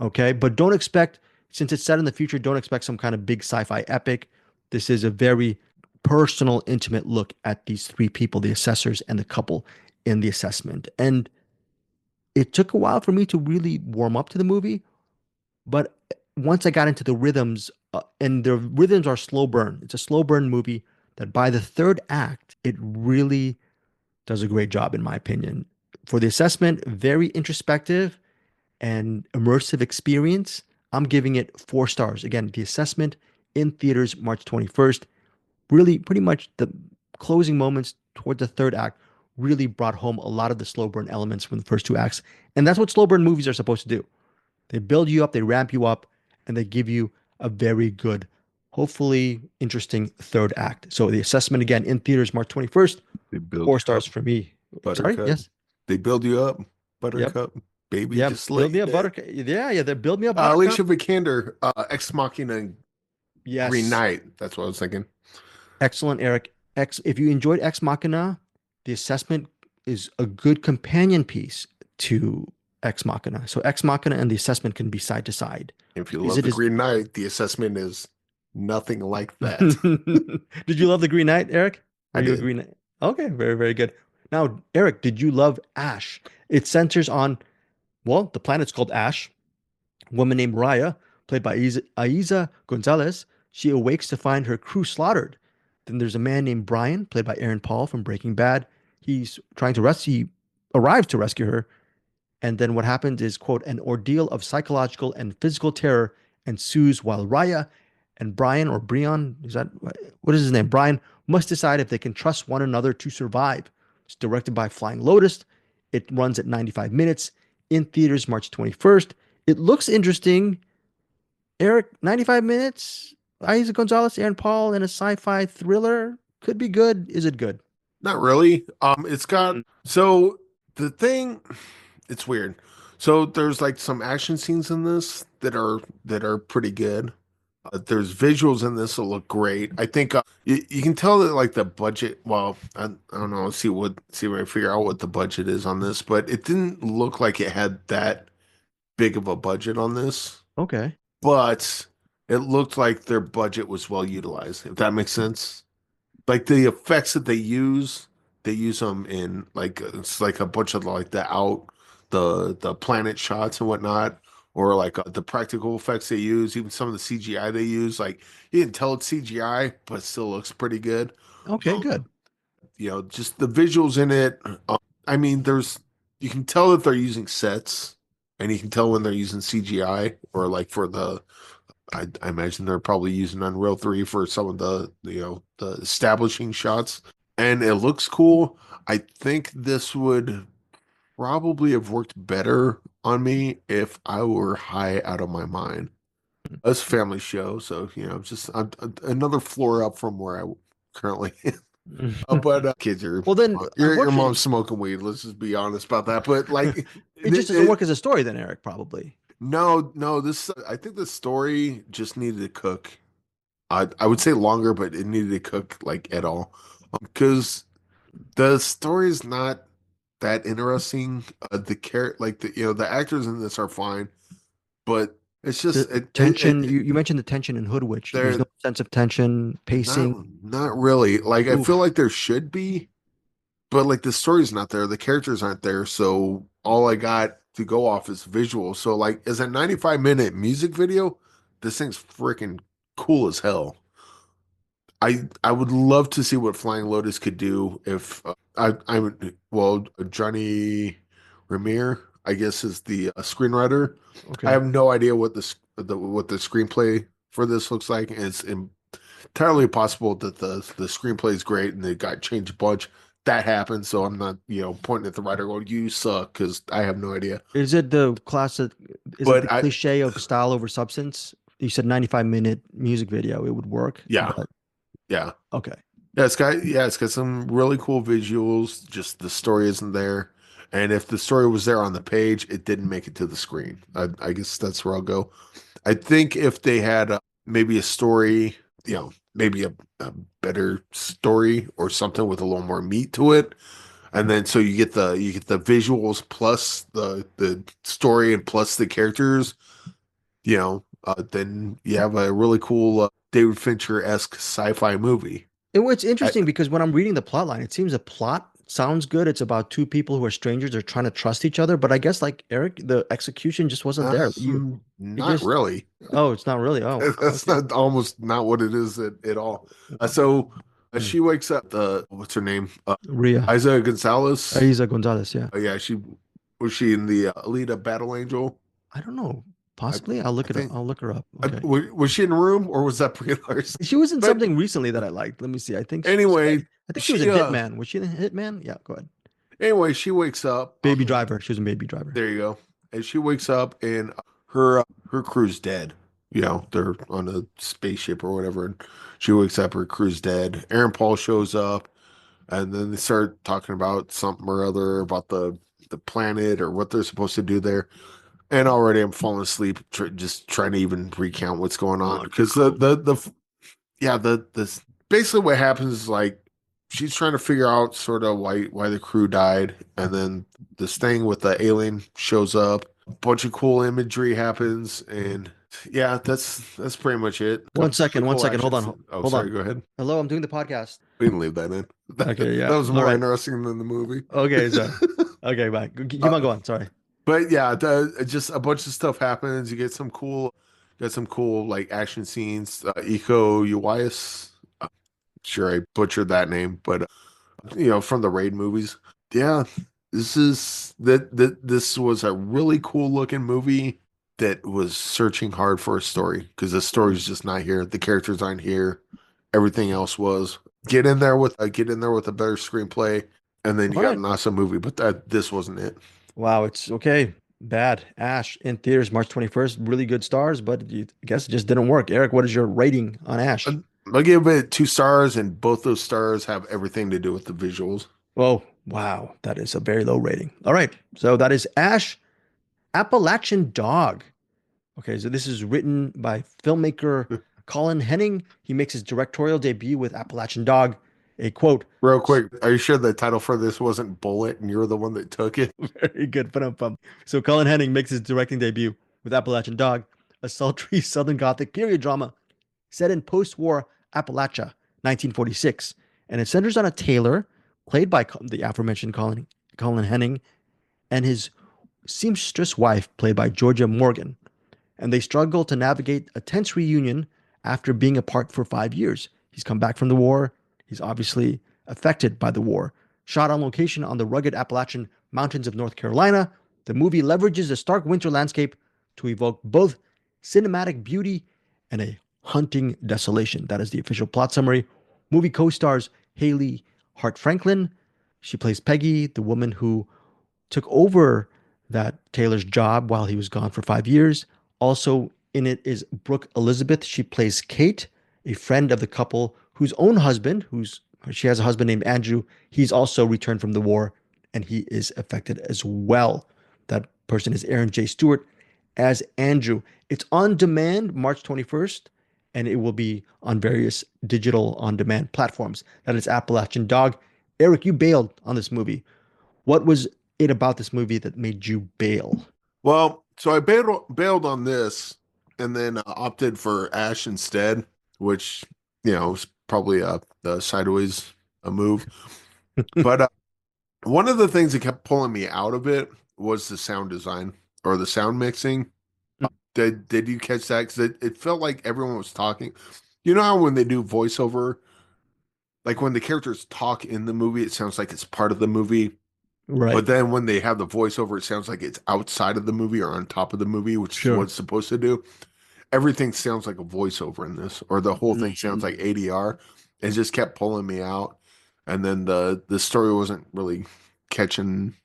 Okay, but don't expect, since it's set in the future, don't expect some kind of big sci-fi epic. This is a very personal, intimate look at these three people, the assessors and the couple in The Assessment. And it took a while for me to really warm up to the movie, but once I got into the rhythms, and the rhythms are slow burn. It's a slow burn movie that by the third act, it really does a great job, in my opinion. For The Assessment, very introspective and immersive experience. I'm giving it 4 stars. Again, The Assessment in theaters March 21st. Really, pretty much the closing moments toward the third act really brought home a lot of the slow burn elements from the first 2 acts. And that's what slow burn movies are supposed to do. They build you up, they ramp you up, and they give you a very good, hopefully interesting third act. So The Assessment, again, in theaters March 21st. They build 4 you stars up, for me. Sorry, Buttercup. yes. They build you up, Buttercup. Baby, Yeah, just build me like a that. buttercup. Yeah, they build me a buttercup. Alicia Vikander, Ex Machina, and Yes. Green Knight. That's what I was thinking. Excellent, Eric. If you enjoyed Ex Machina, The Assessment is a good companion piece to Ex Machina. So Ex Machina and The Assessment can be side to side. If you Is love it the as- Green Knight, The Assessment is nothing like that. Did you love The Green Knight, Eric? I Are you a did. Green Knight? Okay, very, very good. Now, Eric, did you love Ash? It centers on, well, the planet's called Ash. A woman named Raya, played by Aiza Gonzalez, she awakes to find her crew slaughtered. Then there's a man named Brian, played by Aaron Paul from Breaking Bad. He arrives to rescue her. And then what happens is, quote, an ordeal of psychological and physical terror ensues while Raya and Brian, or Brian, what is his name? Brian must decide if they can trust one another to survive. It's directed by Flying Lotus. It runs at 95 minutes in theaters March 21st. It looks interesting. Eric, 95 minutes. Isaac Gonzalez, Aaron Paul in a sci-fi thriller. Could be good. Is it good? Not really. It's got so the thing. It's weird. So there's like some action scenes in this that are pretty good. There's visuals in this that look great. I think you can tell that like the budget. Well, I don't know. See if I figure out what the budget is on this, but it didn't look like it had that big of a budget on this. Okay. But it looked like their budget was well utilized. If that makes sense. Like the effects that they use them in like it's like a bunch of like the planet shots and whatnot or like the practical effects they use, even some of the CGI they use. Like you can tell it's CGI, but it still looks pretty good. Okay, good. Just the visuals in it. I mean, you can tell that they're using sets, and you can tell when they're using CGI, or like for I imagine they're probably using Unreal 3 for some of the establishing shots, and it looks cool. I think this would probably have worked better on me if I were high out of my mind. It's a family show, so I'm another floor up from where I currently am. But kids are Well, then, your unfortunately, mom's smoking weed. Let's just be honest about that. But like, it just doesn't work as a story, then, Eric, probably. no, I think the story just needed to cook. I would say longer, but it needed to cook like at all, because the story is not that interesting. The actors in this are fine, but it's just Tension. You mentioned the tension in Hoodwitch. There's no sense of tension, pacing. Not really. Like I Oof. feel like there should be, but like the story's not there, the characters aren't there, so all I got to go off is visual. So like as a 95-minute music video, this thing's freaking cool as hell. I would love to see what Flying Lotus could do if Johnny Ramire, I guess, is the screenwriter. Okay. I have no idea what the screenplay for this looks like, and it's entirely possible that the screenplay is great and they got changed a bunch. That happened, so I'm not pointing at the writer going, "You suck," because I have no idea. Is it the classic? Is it the cliche of style over substance? You said 95-minute music video, it would work. Yeah. But... Yeah. Okay. Yeah, it's got some really cool visuals. Just the story isn't there. And if the story was there on the page, it didn't make it to the screen. I guess that's where I'll go. I think if they had maybe a story, maybe a better story or something with a little more meat to it, and then so you get the visuals plus the story and plus the characters, then you have a really cool David Fincher-esque sci-fi movie. And what's interesting, because when I'm reading the plot line, it seems the plot sounds good. It's about two people who are strangers. They're trying to trust each other. But I guess, like Eric, the execution just wasn't there. Not really. Oh, it's not really. Oh, that's not almost not what it is at all. She wakes up. What's her name? Rhea. Isa Gonzalez. Isa Gonzalez. Yeah. Yeah. Was she in the Alita Battle Angel? I don't know. Possibly. I'll look her up. Okay. Was she in a room or was that Brie Larson? She was in something recently that I liked. Let me see. I think she was in Hitman. Was she in Hitman? Yeah, go ahead. Anyway, she wakes up. Baby Driver. She was in Baby Driver. There you go. And she wakes up and her crew's dead. They're on a spaceship or whatever. And she wakes up, her crew's dead. Aaron Paul shows up, and then they start talking about something or other about the planet or what they're supposed to do there. And already I'm falling asleep, just trying to even recount what's going on, because basically what happens is like she's trying to figure out sort of why the crew died, and then this thing with the alien shows up. A bunch of cool imagery happens, and yeah, that's pretty much it. One second, hold on. Oh, sorry, go ahead. Hello, I'm doing the podcast. We can leave that in. Okay, yeah, that was more interesting than the movie. Okay, so okay, bye. Keep on going. Sorry. But yeah, just a bunch of stuff happens. You get some cool like action scenes. Iko Uwais, sure I butchered that name, but from the Raid movies. Yeah, this was a really cool looking movie that was searching hard for a story, because the story's just not here. The characters aren't here. Everything else was. Get in there with a better screenplay, and then you got an awesome movie. But this wasn't it. Wow, it's okay. Bad. Ash in theaters March 21st. Really good stars, but I guess it just didn't work. Eric, what is your rating on Ash? I'll give it 2 stars, and both those stars have everything to do with the visuals. Oh, wow. That is a very low rating. All right. So that is Ash, Appalachian Dog. Okay, so this is written by filmmaker Colin Henning. He makes his directorial debut with Appalachian Dog. A quote. Real quick, are you sure the title for this wasn't Bullet and you're the one that took it? Very good. So Colin Henning makes his directing debut with Appalachian Dog, a sultry Southern Gothic period drama set in post-war Appalachia, 1946. And it centers on a tailor, played by the aforementioned Colin Henning, and his seamstress wife, played by Georgia Morgan. and they struggle to navigate a tense reunion after being apart for 5 years. He's come back from the war. He's obviously affected by the war. Shot on location on the rugged Appalachian Mountains of North Carolina, the movie leverages the stark winter landscape to evoke both cinematic beauty and a hunting desolation. That is the official plot summary. Movie co-stars Haley Hart Franklin. She plays Peggy, the woman who took over that Taylor's job while he was gone for 5 years. Also in it is Brooke Elizabeth. She plays Kate, a friend of the couple whose own husband, she has a husband named Andrew. He's also returned from the war and he is affected as well. That person is Aaron J. Stewart as Andrew. It's on demand March 21st, and it will be on various digital on-demand platforms. That is Appalachian Dog. Eric, you bailed on this movie. What was it about this movie that made you bail? Well, so I bailed on this and then opted for Ash instead, which, was probably the sideways a move. But one of the things that kept pulling me out of it was the sound design or the sound mixing. Did you catch that? Because it felt like everyone was talking. You know how when they do voiceover, like when the characters talk in the movie, it sounds like it's part of the movie. Right. But then when they have the voiceover, it sounds like it's outside of the movie or on top of the movie, which is what it's supposed to do. Everything sounds like a voiceover in this, or the whole thing sounds like ADR. It just kept pulling me out. And then the story wasn't really catching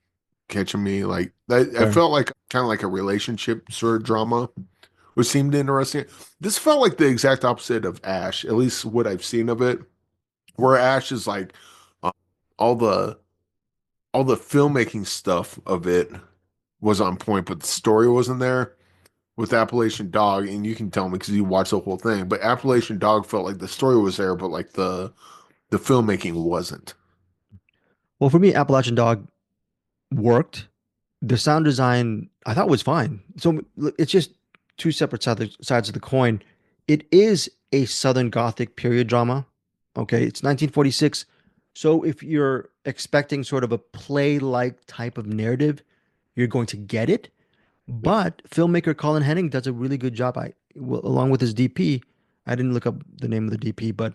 me. Like I felt like kind of like a relationship sort of drama, which seemed interesting. This felt like the exact opposite of Ash, at least what I've seen of it, where Ash is like all the filmmaking stuff of it was on point, but the story wasn't there. With Appalachian Dog, and you can tell me because you watched the whole thing, but Appalachian Dog felt like the story was there, but like the filmmaking wasn't. Well, for me, Appalachian Dog worked. The sound design I thought was fine. So it's just two separate sides of the coin. It is a Southern Gothic period drama. Okay, it's 1946. So if you're expecting sort of a play-like type of narrative, you're going to get it. But filmmaker Colin Henning does a really good job. Along with his DP, I didn't look up the name of the DP, but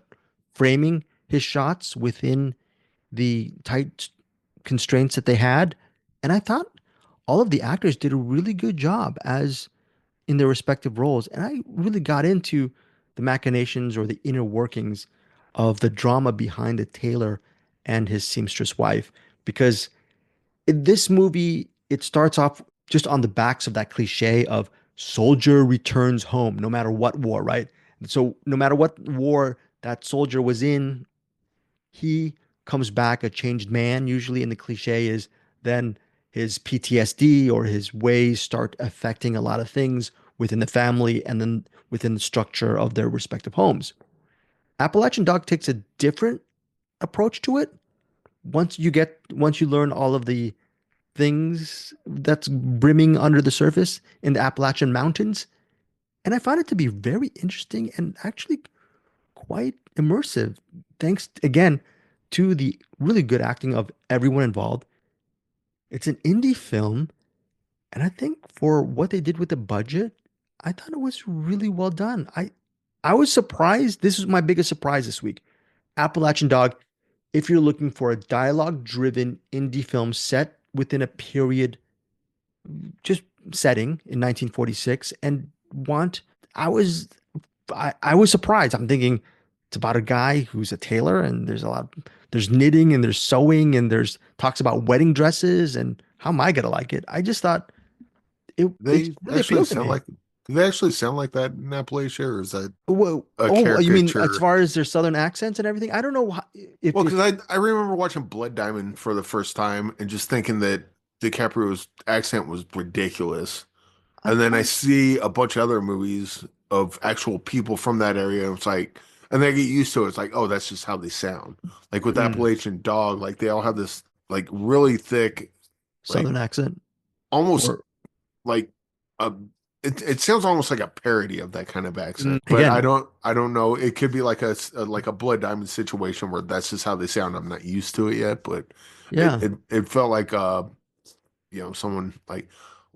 framing his shots within the tight constraints that they had. And I thought all of the actors did a really good job as in their respective roles. And I really got into the machinations or the inner workings of the drama behind the tailor and his seamstress wife. Because in this movie, it starts off just on the backs of that cliche of soldier returns home, no matter what war, right? So no matter what war that soldier was in, he comes back a changed man. Usually in the cliche is then his PTSD or his ways start affecting a lot of things within the family and then within the structure of their respective homes. Appalachian Dog takes a different approach to it. Once you learn all of the things that's brimming under the surface in the Appalachian Mountains. And I found it to be very interesting and actually quite immersive. Thanks again to the really good acting of everyone involved. It's an indie film. And I think for what they did with the budget, I thought it was really well done. I was surprised. This was my biggest surprise this week. Appalachian Dog, if you're looking for a dialogue-driven indie film set within a period just setting in 1946 and I was surprised. I'm thinking it's about a guy who's a tailor and there's knitting and there's sewing and there's talks about wedding dresses and how am I gonna like it? I just thought it They really actually appealed to sound me. like do they actually sound like that in Appalachia, or is that Well, a you mean caricature? as far as their southern accents and everything? I don't know if Well, because I remember watching Blood Diamond for the first time and just thinking that DiCaprio's accent was ridiculous. I And then I thought see a bunch of other movies of actual people from that area. And it's like, and they get used to it. It's like, oh, that's just how they sound. Like with mm, Appalachian Dog, like they all have this like really thick, like southern accent almost or like a it sounds almost like a parody of that kind of accent. But again, I don't know. It could be like a Blood Diamond situation where that's just how they sound. I'm not used to it yet, but yeah. it felt like someone like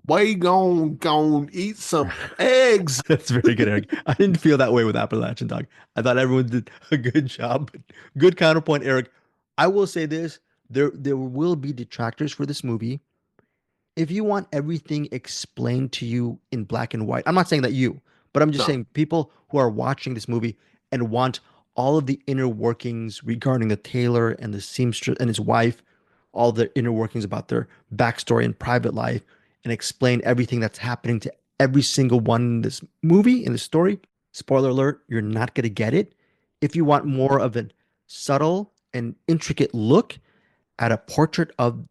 Why you gon' eat some eggs? That's very good, Eric. I didn't feel that way with Appalachian Dog. I thought everyone did a good job. Good counterpoint, Eric. I will say this: there will be detractors for this movie. If you want everything explained to you in black and white, I'm not saying that you, but I'm just No. saying people who are watching this movie and want all of the inner workings regarding the tailor and the seamstress and his wife, all the inner workings about their backstory and private life, and explain everything that's happening to every single one in this movie, in the story. Spoiler alert, you're not going to get it. If you want more of a subtle and intricate look at a portrait of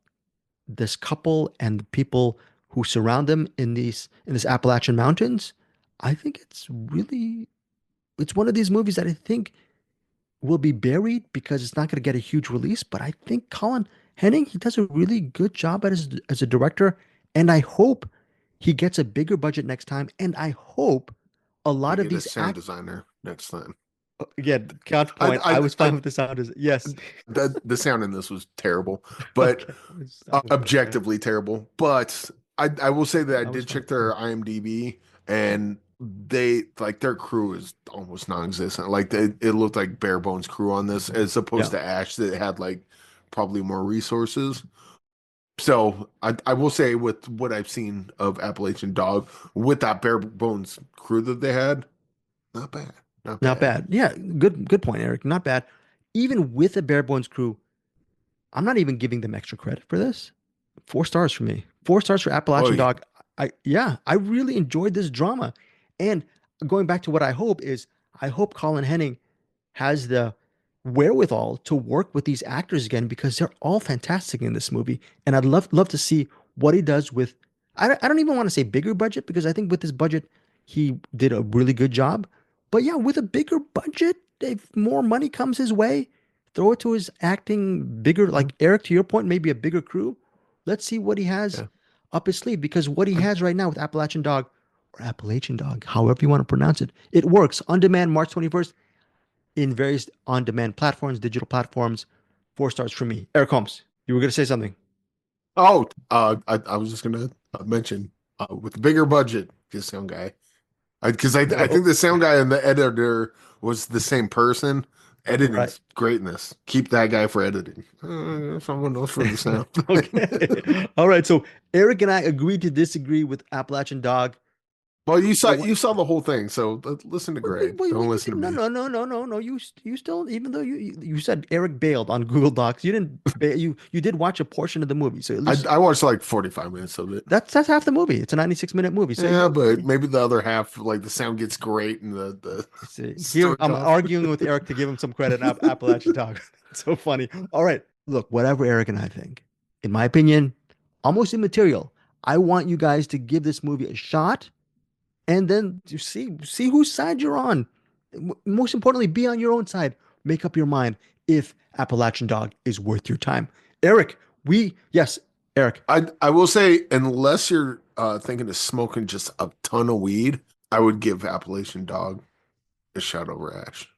this couple and the people who surround them in this Appalachian Mountains, I think it's one of these movies that I think will be buried because it's not going to get a huge release. But I think Colin Henning, he does a really good job as a director, and I hope he gets a bigger budget next time. And I hope a lot of Get a these sound designer next time. again, counterpoint. I was fine with the sound. Yes, The sound in this was terrible, but Okay. That was objectively terrible. But I will say that I That was did check their IMDb, and they like their crew is almost non-existent. Like it looked like bare bones crew on this, as opposed to Ash that had like probably more resources. So I will say with what I've seen of Appalachian Dog, with that bare bones crew that they had, not bad. Not bad. Yeah, good point, Eric. Not bad. Even with a bare bones crew, I'm not even giving them extra credit for this. 4 stars for me. 4 stars for Appalachian Oh, Dog. I really enjoyed this drama. And going back to what I hope is, I hope Colin Henning has the wherewithal to work with these actors again because they're all fantastic in this movie. And I'd love to see what he does with. I don't even want to say bigger budget because I think with this budget he did a really good job. But yeah, with a bigger budget, if more money comes his way, throw it to his acting bigger, like Eric, to your point, maybe a bigger crew. Let's see what he has up his sleeve because what he has right now with Appalachian Dog or Appalachian Dog, however you want to pronounce it, it works on demand March 21st in various on demand platforms, digital platforms. 4 stars for me. Eric Holmes, you were going to say something. Oh, I was just gonna mention with the bigger budget, this sound guy, because I think the sound guy and the editor was the same person. Editing's Right. greatness. Keep that guy for editing. Someone else for the sound. Okay. All right. So Eric and I agreed to disagree with Appalachian Dog. Well, you saw the whole thing, so listen to Gray. Wait, Don't listen to me. No. You still, even though you said Eric bailed on Google Docs, you didn't. You did watch a portion of the movie, so at least I watched like 45 minutes of it. that's half the movie. It's a 96-minute movie. So Yeah, but maybe the other half, like the sound gets great and the here I'm story off. arguing with Eric to give him some credit. Appalachian Dog. So funny. All right, look, whatever Eric and I think, in my opinion, almost immaterial. I want you guys to give this movie a shot. And then you see whose side you're on. Most importantly, be on your own side. Make up your mind if Appalachian Dog is worth your time. Eric, Eric. I will say, unless you're thinking of smoking just a ton of weed, I would give Appalachian Dog a shot over Ash.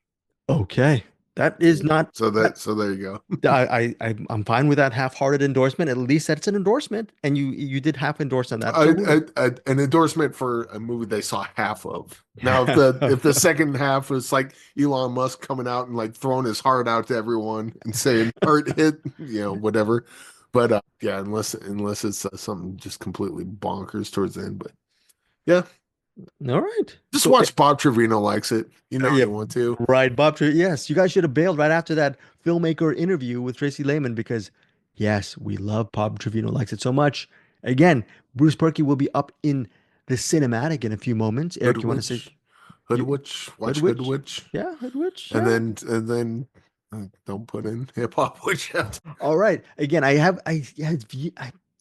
Okay. That is not So there you go. I'm fine with that half-hearted endorsement. At least that's an endorsement. And you did half endorse on that. So An endorsement for a movie they saw half of. Now, if the second half was like Elon Musk coming out and like throwing his heart out to everyone and saying heart hit, whatever. But yeah, unless it's something just completely bonkers towards the end. But yeah, all right. just watch Bob Trevino Likes It. You want to. Right, Bob. Yes, you guys should have bailed right after that filmmaker interview with Tracie Laymon because, yes, we love Bob Trevino Likes It so much. Again, Bruce Purkey will be up in the Cinem-Attic in a few moments. Eric, you want to say Hoodwitch? Watch Hoodwitch. Yeah, Hoodwitch. And then don't put in Hip Hop Witch. All right. Again, I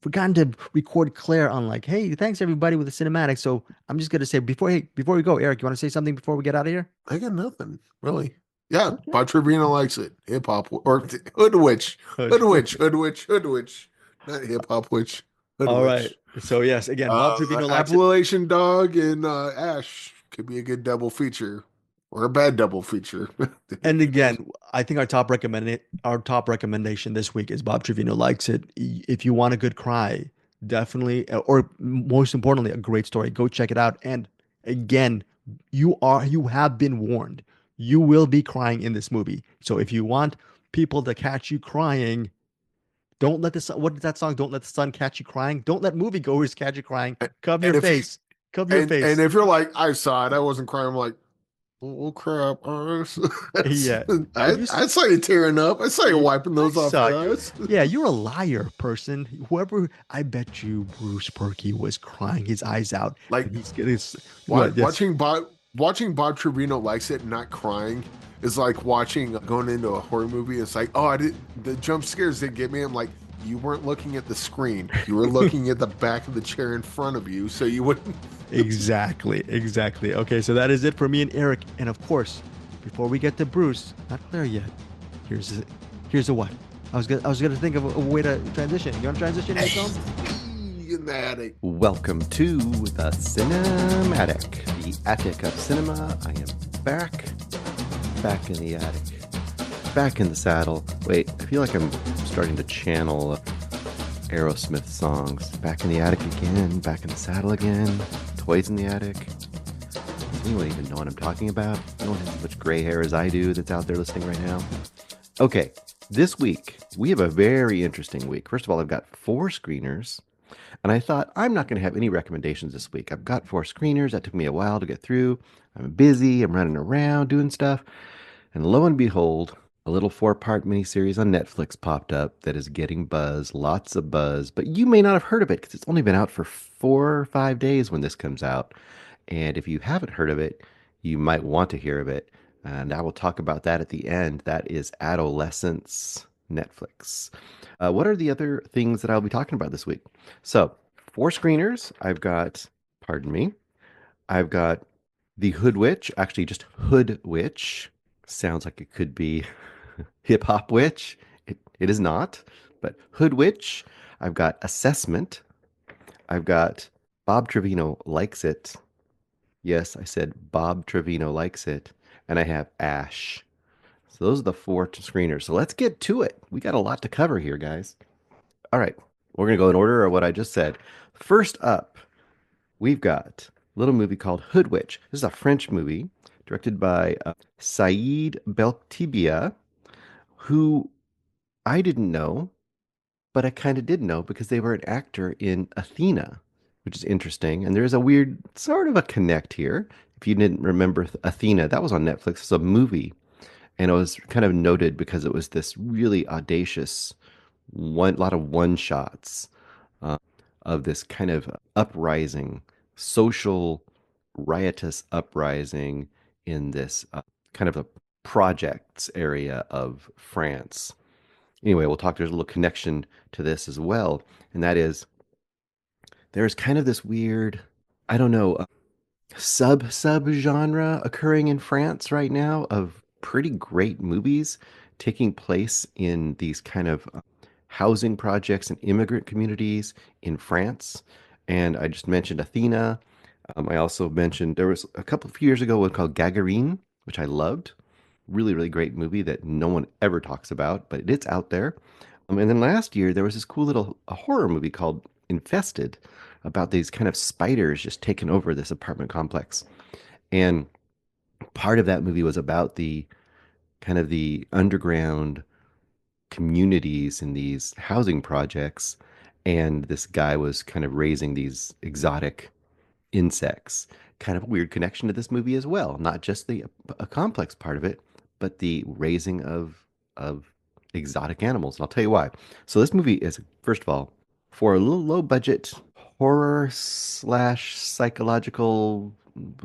forgotten to record Claire on like, hey, thanks everybody with the Cinem-Attic. So I'm just gonna say before we go, Eric, you want to say something before we get out of here? I got nothing really. Yeah, okay. Bob Trevino Likes It. Hip Hop or Hoodwitch, not HipOp Witch. All right. So yes, again, Bob Trevino Likes Appalachian Dog and Ash could be a good double feature. Or a bad double feature. And again, I think our top recommendation this week is Bob Trevino Likes It. If you want a good cry, definitely, or most importantly, a great story. Go check it out. And again, you have been warned. You will be crying in this movie. So if you want people to catch you crying, don't let the sun. What is that song? Don't let the sun catch you crying. Don't let moviegoers catch you crying. Cover your And if you face. Cover your and face. if you're like, I saw it, I wasn't crying. I'm like, oh crap! Yeah. If you, I saw you tearing up. I saw you wiping I those off saw your you. eyes. Yeah, you're a liar, person. Whoever, I bet you Bruce Purkey was crying his eyes out. Like And he's getting his, what? Yes. watching Bob Trevino Likes It, not crying is like watching going into a horror movie. It's like, oh, I did the jump scares didn't get me. I'm like, you weren't looking at the screen. You were looking at the back of the chair in front of you, so you wouldn't. Exactly. Exactly. Okay, so that is it for me and Eric. And of course, before we get to Bruce, not Claire yet. Here's a what? I was gonna think of a way to transition. You want to transition in film? In the attic. Welcome to the Cinem-Attic, the attic of cinema. I am back in the attic, back in the saddle. Wait, I feel like I'm starting to channel Aerosmith songs. Back in the attic again, back in the saddle again, toys in the attic. Does anyone even know what I'm talking about? No one has as much gray hair as I do that's out there listening right now. Okay, this week, we have a very interesting week. First of all, I've got 4 screeners. And I thought, I'm not going to have any recommendations this week. I've got 4 screeners. That took me a while to get through. I'm busy. I'm running around doing stuff. And lo and behold, a little 4-part miniseries on Netflix popped up that is getting buzz, lots of buzz. But you may not have heard of it because it's only been out for 4 or 5 days when this comes out. And if you haven't heard of it, you might want to hear of it. And I will talk about that at the end. That is Adolescence, Netflix. What are the other things that I'll be talking about this week? So, 4 screeners. I've got The Hood Witch, actually just Hood Witch. Sounds like it could be Hip Hop Witch. It is not, but Hood Witch. I've got Assessment. I've got Bob Trevino Likes It. Yes, I said Bob Trevino Likes It. And I have Ash. So those are the 4 screeners. So let's get to it. We got a lot to cover here, guys. All right. We're going to go in order of what I just said. First up, we've got a little movie called Hood Witch. This is a French movie directed by Saïd Beltibia, who I didn't know, but I kind of did know because they were an actor in Athena, which is interesting. And there's a weird sort of a connect here. If you didn't remember Athena, that was on Netflix. It's a movie. And it was kind of noted because it was this really audacious, lot of one-shots of this kind of uprising, social, riotous uprising in this kind of a projects area of France. Anyway, there's a little connection to this as well. And that is, there's kind of this weird, I don't know, sub-genre occurring in France right now of pretty great movies taking place in these kind of housing projects and immigrant communities in France. And I just mentioned Athena. I also mentioned there was a few years ago one called Gagarine, which I loved. Really, really great movie that no one ever talks about, but it's out there. And then last year there was this cool little horror movie called Infested about these kind of spiders just taking over this apartment complex. And part of that movie was about the kind of the underground communities in these housing projects. And this guy was kind of raising these exotic insects. Kind of a weird connection to this movie as well. Not just a complex part of it, but the raising of exotic animals. And I'll tell you why. So this movie is, first of all, for a little low budget horror / psychological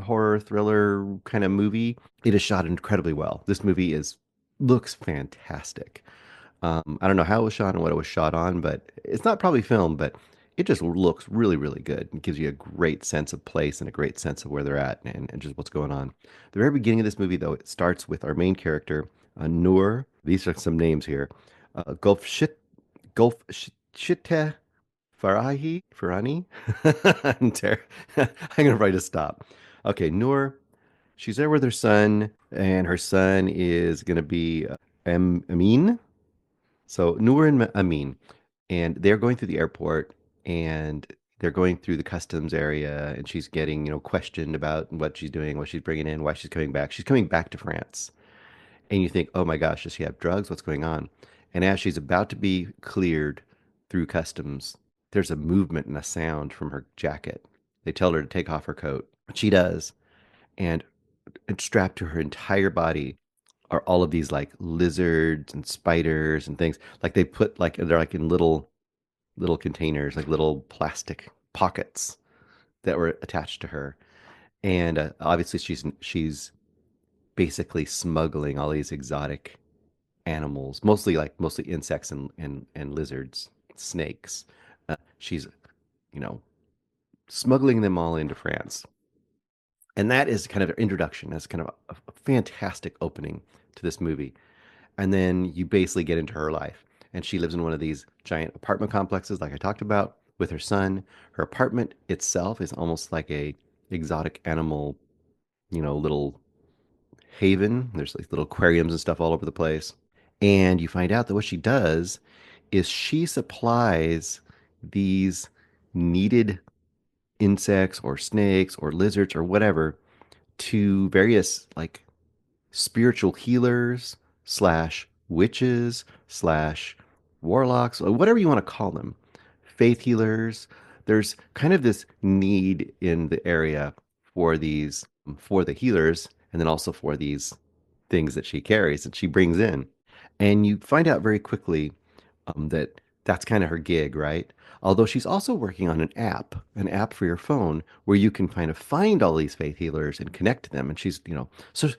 horror thriller kind of movie, it is shot incredibly well. This movie looks fantastic. I don't know how it was shot and what it was shot on, but it's not probably filmed, but it just looks really, really good. It gives you a great sense of place and a great sense of where they're at and just what's going on. The very beginning of this movie, though, it starts with our main character, Noor. These are some names here. Gulfshite Farani. I'm gonna write a stop. Okay, Noor. She's there with her son, and her son is gonna be Amin. So Noor and Amin, and they're going through the airport, and they're going through the customs area, and she's getting, questioned about what she's doing, what she's bringing in, why she's coming back. She's coming back to France. And you think, oh my gosh, does she have drugs? What's going on? And as she's about to be cleared through customs, there's a movement and a sound from her jacket. They tell her to take off her coat. She does. And strapped to her entire body are all of these like lizards and spiders and things. Like they put like they're like in little containers, like little plastic pockets that were attached to her. And obviously she's basically smuggling all these exotic animals, mostly insects and lizards, snakes. She's, you know, smuggling them all into France. And that is kind of an introduction. That's kind of a fantastic opening to this movie. And then you basically get into her life. And she lives in one of these giant apartment complexes, like I talked about, with her son. Her apartment itself is almost like a exotic animal, little haven. There's like little aquariums and stuff all over the place. And you find out that what she does is she supplies these needed insects or snakes or lizards or whatever to various like spiritual healers slash witches slash warlocks, or whatever you want to call them, faith healers. There's kind of this need in the area for these, for the healers, and then also for these things that she carries that she brings in. And you find out very quickly that that's kind of her gig, right? Although she's also working on an app for your phone where you can kind of find all these faith healers and connect to them. And so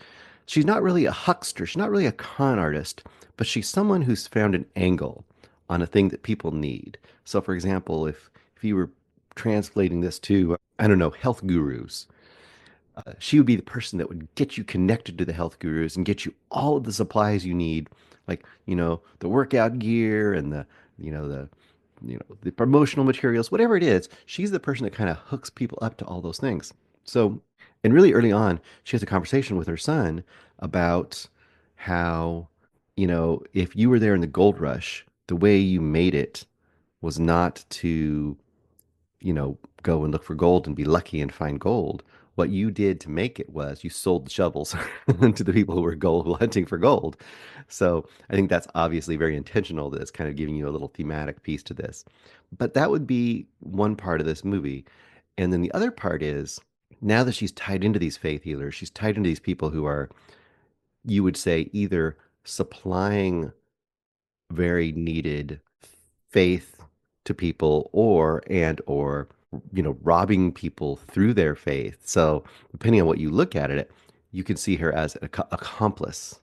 she's not really a huckster. She's not really a con artist, but she's someone who's found an angle on a thing that people need. So, for example, if you were translating this to, I don't know, health gurus, she would be the person that would get you connected to the health gurus and get you all of the supplies you need, like, the workout gear and the promotional materials, whatever it is. She's the person that kind of hooks people up to all those things. So, and really early on, she has a conversation with her son about how, if you were there in the gold rush, the way you made it was not to, go and look for gold and be lucky and find gold. What you did to make it was you sold the shovels to the people who were gold hunting for gold. So I think that's obviously very intentional. That it's kind of giving you a little thematic piece to this. But that would be one part of this movie. And then the other part is now that she's tied into these faith healers, she's tied into these people who are, you would say, either supplying very needed faith to people or robbing people through their faith. So depending on what you look at it, you can see her as an accomplice,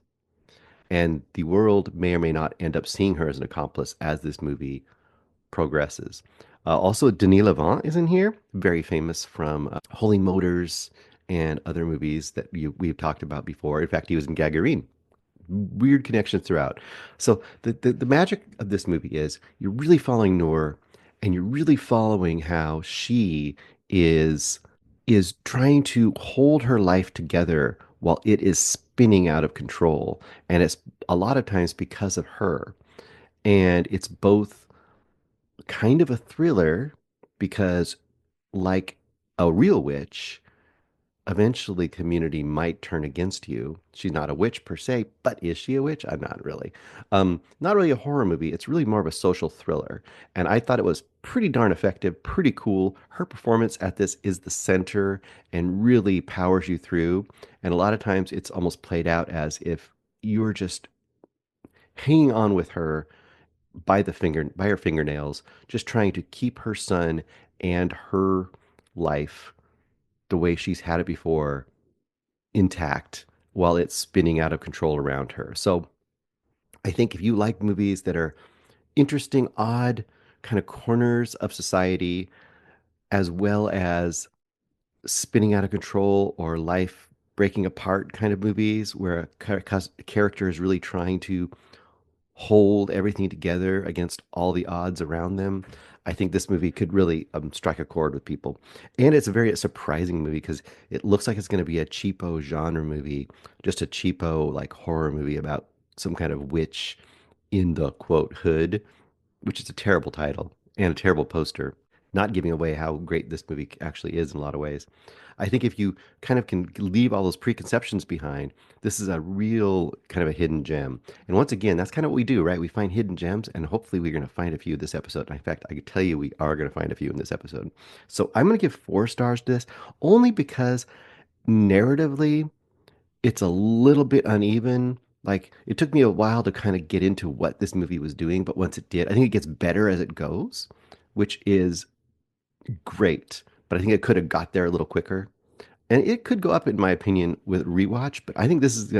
and the world may or may not end up seeing her as an accomplice as this movie progresses. Also, Denis Lavant is in here, very famous from Holy Motors and other movies that we've talked about before. In fact, he was in Gagarine. Weird connections throughout. So the magic of this movie is you're really following Noor, and you're really following how she is trying to hold her life together while it is spinning out of control. And it's a lot of times because of her. And it's both kind of a thriller because, like a real witch, eventually community might turn against you. She's not a witch per se, but is she a witch? I'm not really. Not really a horror movie. It's really more of a social thriller. And I thought it was pretty darn effective, pretty cool. Her performance at this is the center and really powers you through. And a lot of times it's almost played out as if you're just hanging on with her by her fingernails, just trying to keep her son and her life the way she's had it before intact while it's spinning out of control around her. So I think if you like movies that are interesting, odd kind of corners of society, as well as spinning out of control or life breaking apart kind of movies where a character is really trying to hold everything together against all the odds around them, I think this movie could really strike a chord with people. And it's a very surprising movie because it looks like it's going to be a cheapo genre movie, just a cheapo like horror movie about some kind of witch in the quote hood, which is a terrible title and a terrible poster. not giving away how great this movie actually is in a lot of ways. I think if you kind of can leave all those preconceptions behind, this is a real kind of a hidden gem. And once again, that's kind of what we do, right? We find hidden gems, and hopefully we're going to find a few this episode. In fact, I can tell you we are going to find a few in this episode. So I'm going to give 4 stars to this only because narratively, it's a little bit uneven. Like it took me a while to kind of get into what this movie was doing, but once it did, I think it gets better as it goes, which is great. But I think it could have got there a little quicker. And it could go up, in my opinion, with rewatch. But I think this is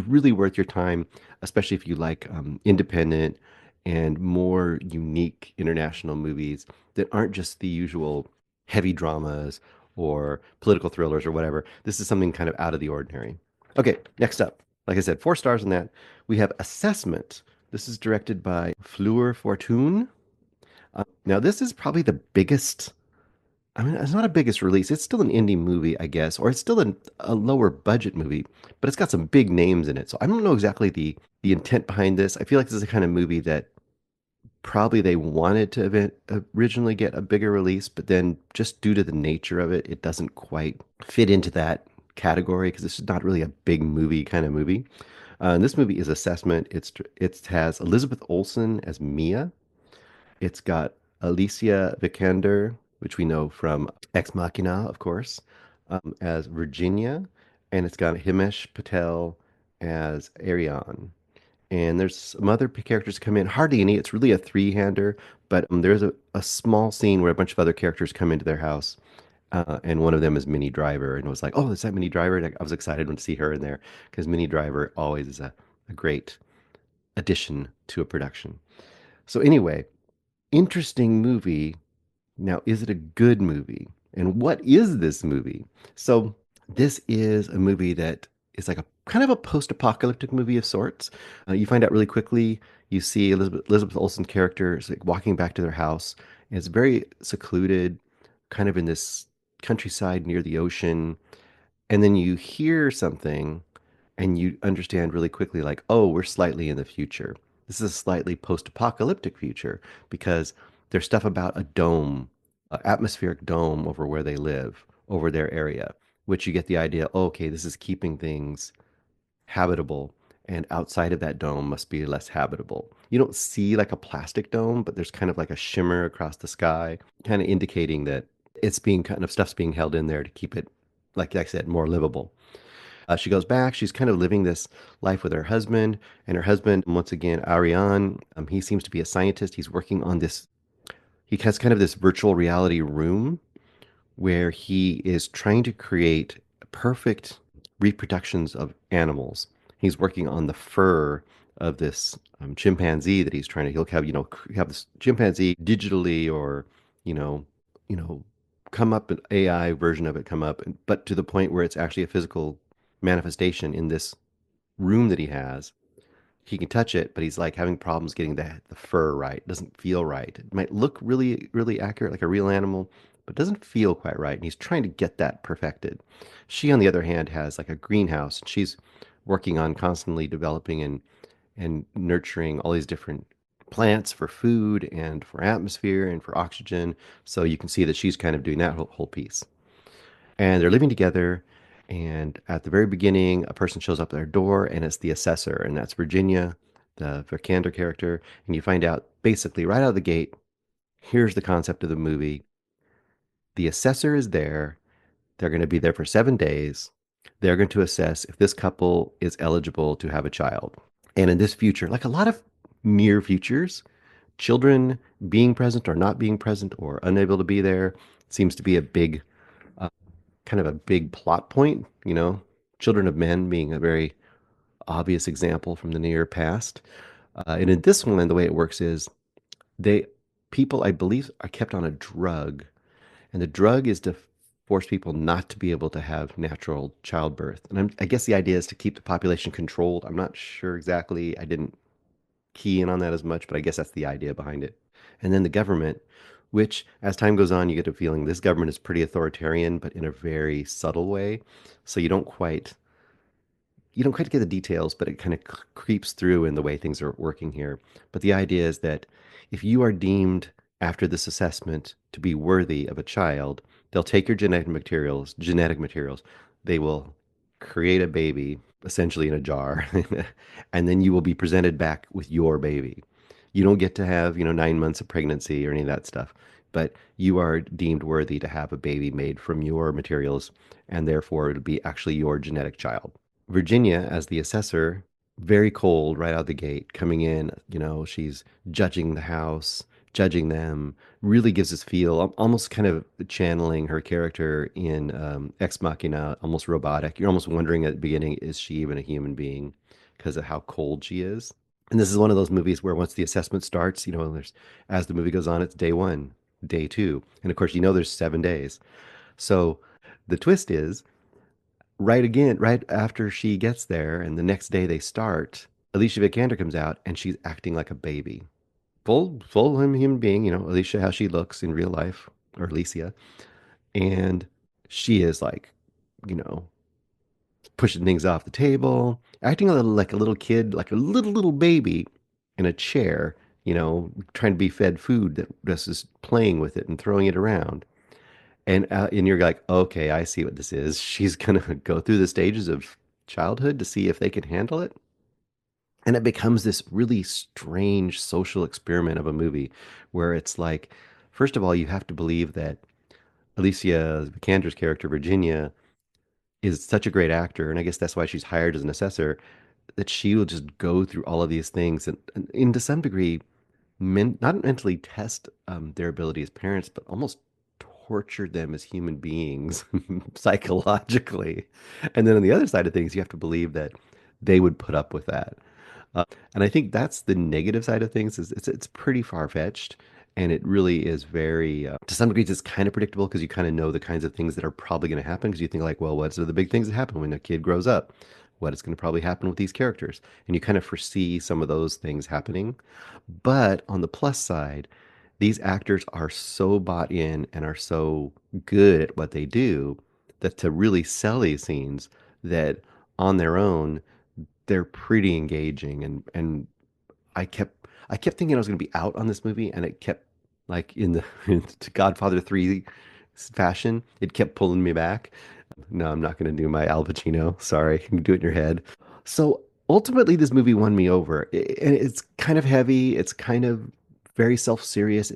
really worth your time, especially if you like independent and more unique international movies that aren't just the usual heavy dramas or political thrillers or whatever. This is something kind of out of the ordinary. Okay, next up, like I said, 4 stars on that. We have Assessment. This is directed by Fleur Fortune. Now, this is probably the biggest. I mean, it's not a biggest release. It's still an indie movie, I guess, or it's still a lower budget movie, but it's got some big names in it. So I don't know exactly the intent behind this. I feel like this is the kind of movie that probably they wanted to originally get a bigger release, but then just due to the nature of it, it doesn't quite fit into that category because this is not really a big movie kind of movie. And this movie is Assessment. It has Elizabeth Olsen as Mia. It's got Alicia Vikander, which we know from Ex Machina, of course, as Virginia, and it's got Himesh Patel as Ariane. And there's some other characters come in, hardly any. It's really a three-hander, but there's a small scene where a bunch of other characters come into their house, and one of them is Minnie Driver, and it was like, oh, is that Minnie Driver? And I was excited to see her in there because Minnie Driver always is a great addition to a production. So anyway, interesting movie. Now, is it a good movie? And what is this movie? So, this is a movie that is like a kind of a post-apocalyptic movie of sorts. You find out really quickly. You see Elizabeth Olsen's character is like walking back to their house, and it's very secluded, kind of in this countryside near the ocean. And then you hear something, and you understand really quickly, like, oh, we're slightly in the future. This is a slightly post-apocalyptic future because there's stuff about a dome, an atmospheric dome over where they live, over their area, which you get the idea, oh, okay, this is keeping things habitable, and outside of that dome must be less habitable. You don't see like a plastic dome, but there's kind of like a shimmer across the sky, kind of indicating that stuff's being held in there to keep it, like I said, more livable. She goes back. She's kind of living this life with her husband, and her husband, once again, Ariane, he seems to be a scientist. He's working on this. He has kind of this virtual reality room where he is trying to create perfect reproductions of animals. He's working on the fur of this chimpanzee that he's trying to. He'll have this chimpanzee digitally, or you know, you know, come up an AI version of it come up, but to the point where it's actually a physical manifestation in this room that he has. He can touch it, but he's like having problems getting the fur right. It doesn't feel right. It might look really, really accurate, like a real animal, but it doesn't feel quite right. And he's trying to get that perfected. She, on the other hand, has like a greenhouse, and she's working on constantly developing and nurturing all these different plants for food and for atmosphere and for oxygen. So you can see that she's kind of doing that whole piece. And they're living together. And at the very beginning, a person shows up at their door, and it's the assessor, and that's Virginia, the Vikander character. And you find out basically right out of the gate, here's the concept of the movie. The assessor is there. They're going to be there for 7 days. They're going to assess if this couple is eligible to have a child. And in this future, like a lot of near futures, children being present or not being present or unable to be there seems to be a big kind of a big plot point, Children of Men being a very obvious example from the near past. And in this one, the way it works is people, I believe, are kept on a drug, and the drug is to force people not to be able to have natural childbirth. And I guess the idea is to keep the population controlled. I'm not sure exactly. I didn't key in on that as much, but I guess that's the idea behind it. And then the government, which as time goes on, you get a feeling this government is pretty authoritarian, but in a very subtle way. So you don't quite get the details, but it kind of creeps through in the way things are working here. But the idea is that if you are deemed after this assessment to be worthy of a child, they'll take your genetic materials, they will create a baby essentially in a jar, and then you will be presented back with your baby. You don't get to have, 9 months of pregnancy or any of that stuff, but you are deemed worthy to have a baby made from your materials, and therefore it'll be actually your genetic child. Virginia, as the assessor, very cold right out the gate, coming in, she's judging the house, judging them, really gives us feel, almost kind of channeling her character in Ex Machina, almost robotic. You're almost wondering at the beginning, is she even a human being because of how cold she is? And this is one of those movies where once the assessment starts, as the movie goes on, it's day one, day two. And of course, there's 7 days. So the twist is right after she gets there and the next day they start, Alicia Vikander comes out and she's acting like a baby. Full human being, Alicia, how she looks in real life, or Alicia. And she is like, you know, pushing things off the table, acting a little like a little kid, like a little baby in a chair, trying to be fed food that just is playing with it and throwing it around. And you're like, okay, I see what this is. She's gonna go through the stages of childhood to see if they can handle it. And it becomes this really strange social experiment of a movie where it's like, first of all, you have to believe that Alicia Vikander's character, Virginia, is such a great actor. And I guess that's why she's hired as an assessor, that she will just go through all of these things and to some degree, not mentally test their ability as parents, but almost torture them as human beings psychologically. And then on the other side of things, you have to believe that they would put up with that. And I think that's the negative side of things. Is it's pretty far-fetched, and it really is very to some degrees it's kind of predictable because you kind of know the kinds of things that are probably going to happen because you think like, well, what's the big things that happen when a kid grows up? What is going to probably happen with these characters? And you kind of foresee some of those things happening. But on the plus side, these actors are so bought in and are so good at what they do that to really sell these scenes, that on their own they're pretty engaging. And I kept thinking I was going to be out on this movie, and it kept, like, in the to Godfather 3 fashion, it kept pulling me back. No, I'm not going to do my Al Pacino. Sorry, you can do it in your head. So ultimately, this movie won me over. And it's kind of heavy. It's kind of very self-serious.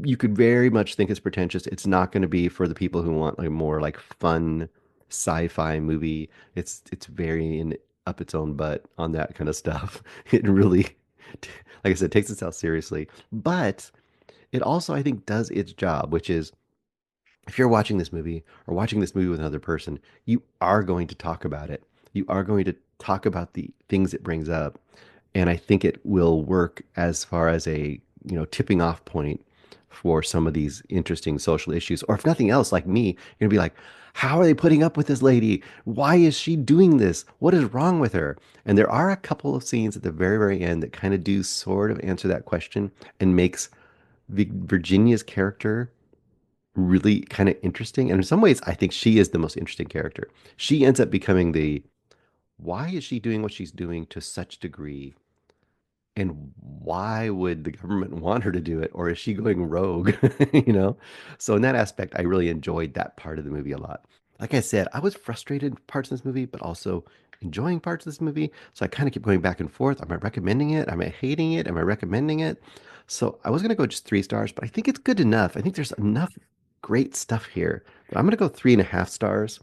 You could very much think it's pretentious. It's not going to be for the people who want like more like fun sci-fi movie. It's very up its own butt on that kind of stuff. It really, like I said, takes itself seriously, but it also, I think, does its job, which is if you're watching this movie or watching this movie with another person, you are going to talk about it. You are going to talk about the things it brings up. And I think it will work as far as a, tipping off point for some of these interesting social issues. Or if nothing else, like me, you're gonna be like, how are they putting up with this lady? Why is she doing this? What is wrong with her? And there are a couple of scenes at the very, very end that kind of do sort of answer that question and makes Virginia's character really kind of interesting. And in some ways, I think she is the most interesting character. She ends up becoming why is she doing what she's doing to such degree? And why would the government want her to do it? Or is she going rogue? You know? So in that aspect, I really enjoyed that part of the movie a lot. Like I said, I was frustrated with parts of this movie, but also enjoying parts of this movie. So I kind of keep going back and forth. Am I recommending it? Am I hating it? Am I recommending it? So I was going to go just 3 stars, but I think it's good enough. I think there's enough great stuff here. But I'm going to go 3.5 stars.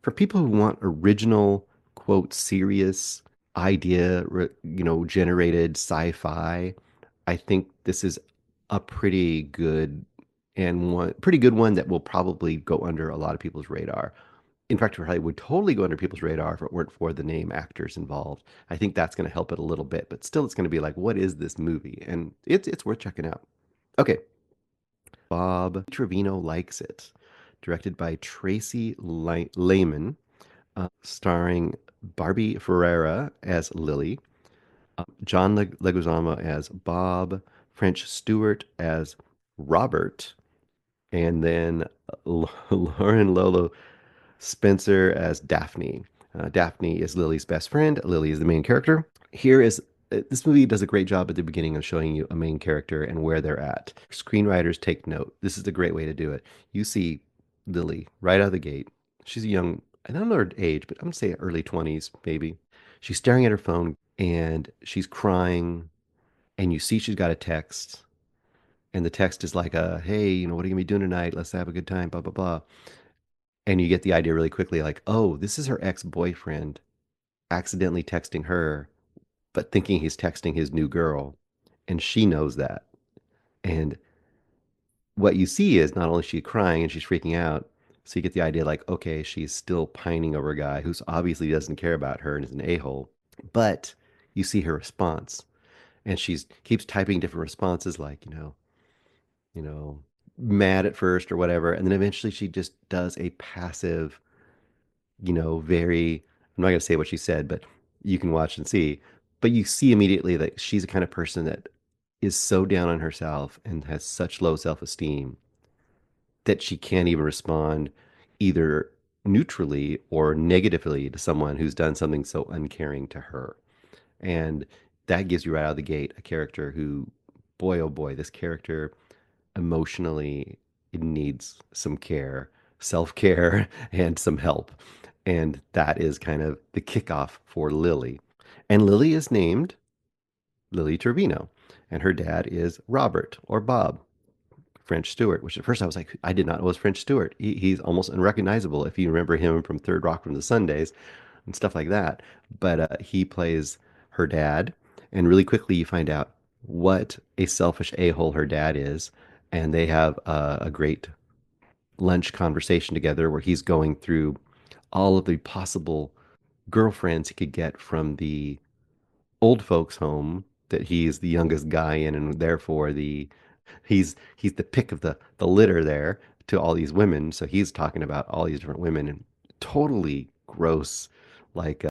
For people who want original, quote, serious idea, generated sci-fi, I think this is a pretty good one that will probably go under a lot of people's radar. In fact, it probably would totally go under people's radar if it weren't for the name actors involved. I think that's going to help it a little bit, but still it's going to be like, what is this movie? And it's worth checking out. Okay. Bob Trevino Likes It, directed by Tracie Laymon, starring Barbie Ferreira as Lily, John Leguizamo as Bob, French Stewart as Robert, and then Lauren Lolo Spencer as Daphne. Daphne is Lily's best friend. Lily is the main character. Here is this movie does a great job at the beginning of showing you a main character and where they're at. Screenwriters take note. This is a great way to do it. You see Lily right out of the gate. She's a young, I don't know her age, but I'm gonna say early 20s, maybe. She's staring at her phone and she's crying, and you see she's got a text, and the text is like hey, what are you gonna be doing tonight? Let's have a good time, blah, blah, blah. And you get the idea really quickly, like, oh, this is her ex-boyfriend accidentally texting her, but thinking he's texting his new girl. And she knows that. And what you see is not only is she crying and she's freaking out, so you get the idea like, okay, she's still pining over a guy who's obviously doesn't care about her and is an a-hole. But you see her response, and she's keeps typing different responses like, you know, mad at first or whatever. And then eventually she just does a passive, very, I'm not going to say what she said, but you can watch and see. But you see immediately that she's the kind of person that is so down on herself and has such low self-esteem that she can't even respond either neutrally or negatively to someone who's done something so uncaring to her. And that gives you right out of the gate a character who, boy, oh boy, this character emotionally it needs some care, self-care, and some help. And that is kind of the kickoff for Lily. And Lily is named Lily Trevino, and her dad is Robert or Bob, French Stewart, which at first I was like, I did not know it was French Stewart. He's almost unrecognizable if you remember him from Third Rock from the Sundays and stuff like that. But he plays her dad, and really quickly you find out what a selfish a-hole her dad is, and they have a great lunch conversation together where he's going through all of the possible girlfriends he could get from the old folks home that he's the youngest guy in, and therefore he's the pick of the litter there to all these women. So he's talking about all these different women in totally gross, like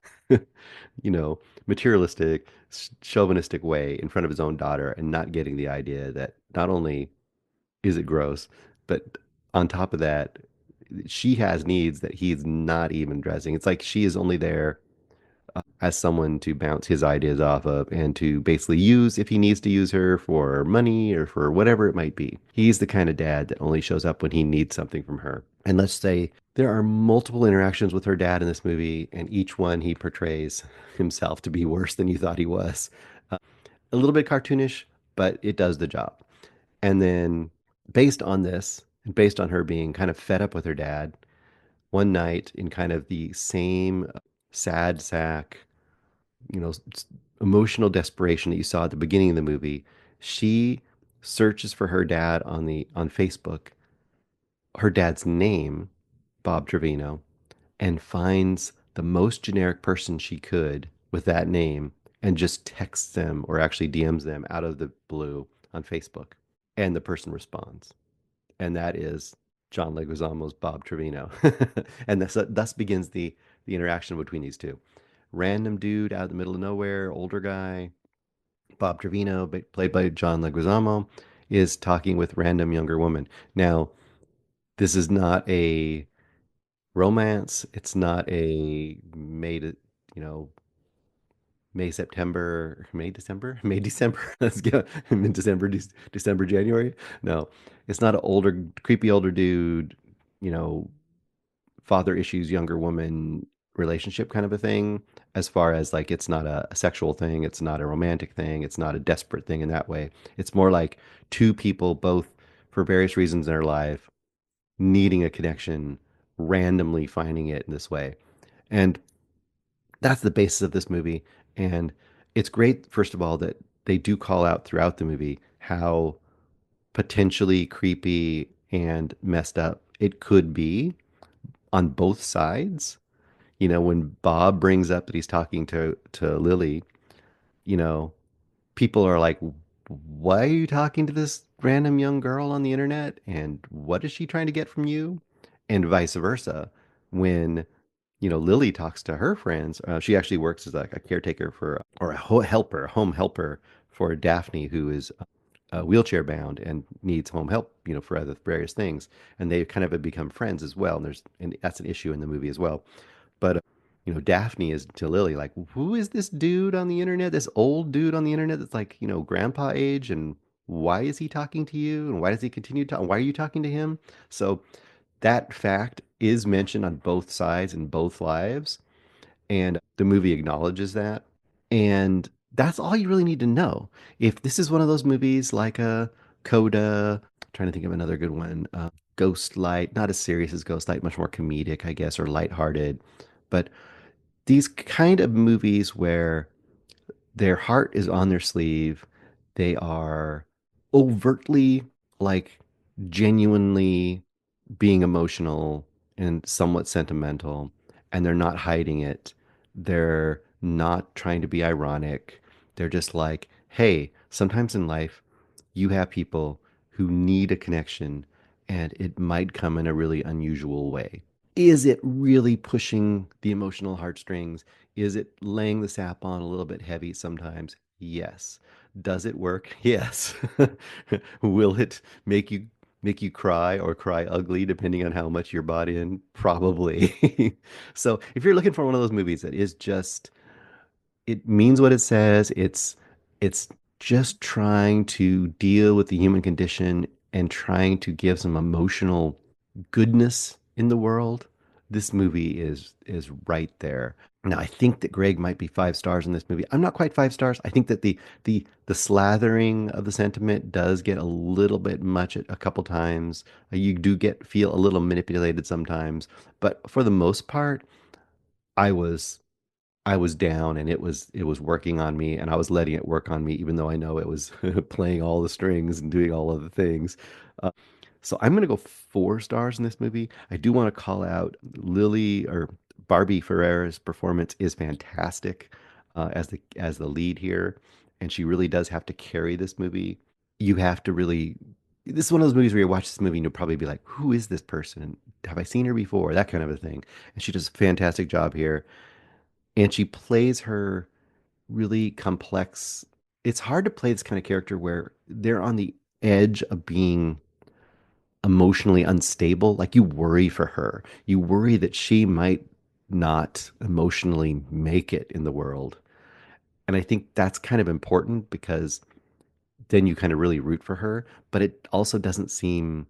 materialistic, chauvinistic way in front of his own daughter, and not getting the idea that not only is it gross, but on top of that, she has needs that he's not even addressing. It's like she is only there as someone to bounce his ideas off of and to basically use if he needs to use her for money or for whatever it might be. He's the kind of dad that only shows up when he needs something from her. And let's say there are multiple interactions with her dad in this movie, and each one he portrays himself to be worse than you thought he was. A little bit cartoonish, but it does the job. And then based on this, and based on her being kind of fed up with her dad, one night in kind of the same sad sack, emotional desperation that you saw at the beginning of the movie, she searches for her dad on Facebook, her dad's name, Bob Trevino, and finds the most generic person she could with that name and just texts them or actually DMs them out of the blue on Facebook. And the person responds. And that is John Leguizamo's Bob Trevino. And thus begins the interaction between these two. Random dude out in the middle of nowhere, older guy, Bob Trevino, played by John Leguizamo, is talking with random younger woman. Now, this is not a romance. It's not a May, September, May, December, May, December. Let's go. December, December, January. No, it's not an creepy older dude, father issues, younger woman relationship kind of a thing. As far as like, it's not a sexual thing. It's not a romantic thing. It's not a desperate thing in that way. It's more like two people, both for various reasons in their life, needing a connection, randomly finding it in this way. And that's the basis of this movie. And it's great, first of all, that they do call out throughout the movie how potentially creepy and messed up it could be on both sides. When Bob brings up that he's talking to Lily, people are like, why are you talking to this random young girl on the internet? And what is she trying to get from you? And vice versa. When Lily talks to her friends. She actually works as like a caretaker or a home helper for Daphne, who is wheelchair bound and needs home help, for other various things. And they kind of have become friends as well. And that's an issue in the movie as well. But Daphne is to Lily like, who is this dude on the internet, this old dude on the internet that's like, grandpa age, and why is he talking to you? And why does he continue to talk? Why are you talking to him? So that fact is mentioned on both sides in both lives, and the movie acknowledges that. And that's all you really need to know. If this is one of those movies like a Coda, trying to think of another good one, Ghost Light, not as serious as Ghost Light, much more comedic, I guess, or lighthearted. But these kind of movies where their heart is on their sleeve, they are overtly, like, genuinely being emotional and somewhat sentimental, and they're not hiding it. They're not trying to be ironic. They're just like, hey, sometimes in life, you have people who need a connection, and it might come in a really unusual way. Is it really pushing the emotional heartstrings? Is it laying the sap on a little bit heavy sometimes? Yes. Does it work? Yes. Will it make you cry or cry ugly depending on how much you're bought in? Probably. So if you're looking for one of those movies that is just, it means what it says, it's just trying to deal with the human condition and trying to give some emotional goodness in the world, this movie is right there. Now, I think that Greg might be 5 stars in this movie. I'm not quite 5 stars. I think that the slathering of the sentiment does get a little bit much at a couple times. You do feel a little manipulated sometimes, but for the most part, I was I was down, and it was working on me, and I was letting it work on me, even though I know it was playing all the strings and doing all of the things. Uh, so I'm gonna go 4 stars in this movie. I do want to call out Lily, or Barbie Ferrera's performance is fantastic, as the lead here, and she really does have to carry this movie. You have to really. This is one of those movies where you watch this movie and you'll probably be like, "Who is this person? Have I seen her before?" That kind of a thing. And she does a fantastic job here, and she plays her really complex. It's hard to play this kind of character where they're on the edge of being emotionally unstable. Like, you worry for her. You worry that she might not emotionally make it in the world. And I think that's kind of important, because then you kind of really root for her, but it also doesn't seem,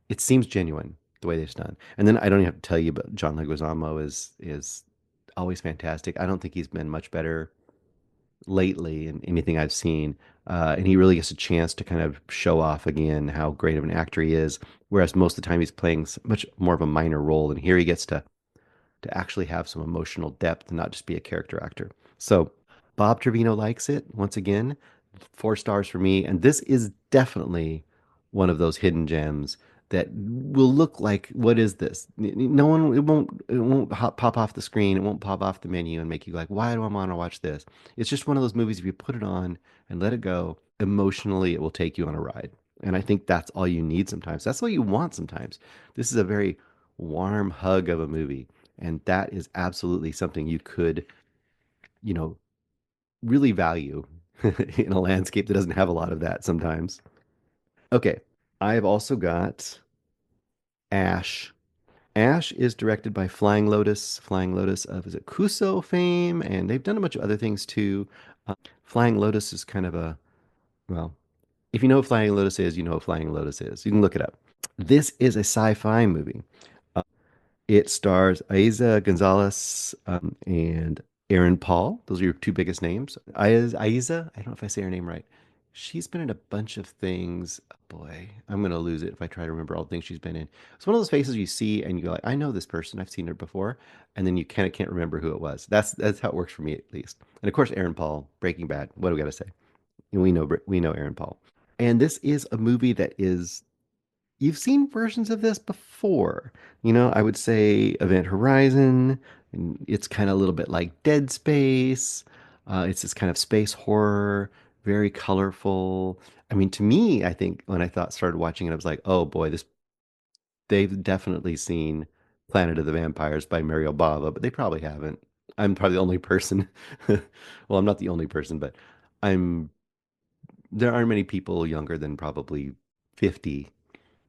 it seems genuine the way they've done. And then I don't even have to tell you, but John Leguizamo is always fantastic. I don't think he's been much better lately in anything I've seen. And he really gets a chance to kind of show off again how great of an actor he is. Whereas most of the time he's playing much more of a minor role, and here he gets to actually have some emotional depth and not just be a character actor. So Bob Trevino Likes It. Once again, 4 stars for me. And this is definitely one of those hidden gems that will look like, what is this? No one, it won't pop off the screen. It won't pop off the menu and make you like, why do I want to watch this? It's just one of those movies, if you put it on and let it go, emotionally, it will take you on a ride. And I think that's all you need sometimes. That's all you want sometimes. This is a very warm hug of a movie. And that is absolutely something you could, you know, really value in a landscape that doesn't have a lot of that sometimes. Okay, I've also got Ash. Ash is directed by Flying Lotus. Flying Lotus of, is it Kuso fame? And they've done a bunch of other things too. Flying Lotus is kind of a, well, if you know what Flying Lotus is, you know what Flying Lotus is. You can look it up. This is a sci-fi movie. It stars Aiza Gonzalez, and Aaron Paul. Those are your two biggest names. Aiza, I don't know if I say her name right. She's been in a bunch of things. Boy, I'm going to lose it if I try to remember all the things she's been in. It's one of those faces you see and you go like, I know this person. I've seen her before. And then you kind of can't remember who it was. That's how it works for me, at least. And of course, Aaron Paul, Breaking Bad. What do we got to say? We know Aaron Paul. And this is a movie that is, you've seen versions of this before. I would say Event Horizon. And it's kind of a little bit like Dead Space. It's this kind of space horror, very colorful. I mean, to me, I think when started watching it, I was like, oh boy, they've definitely seen Planet of the Vampires by Mario Bava, but they probably haven't. I'm probably the only person. Well, I'm not the only person, but I'm. There aren't many people younger than probably 50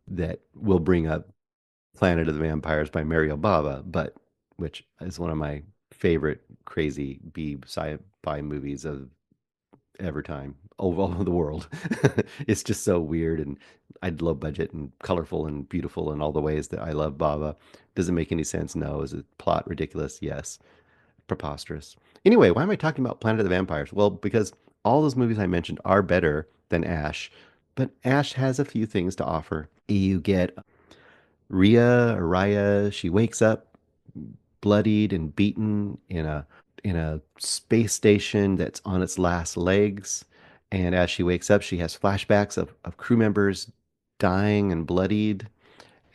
that will bring up Planet of the Vampires by Mario Bava, but which is one of my favorite crazy B sci-fi movies of ever time of all over the world. It's just so weird and I'd low budget and colorful and beautiful in all the ways that I love Bava. Does it make any sense? No. Is it plot ridiculous? Yes. Preposterous. Anyway, why am I talking about Planet of the Vampires? Well, because all those movies I mentioned are better than Ash, but Ash has a few things to offer. You get Rhea, she wakes up bloodied and beaten in a space station that's on its last legs. And as she wakes up, she has flashbacks of crew members dying and bloodied.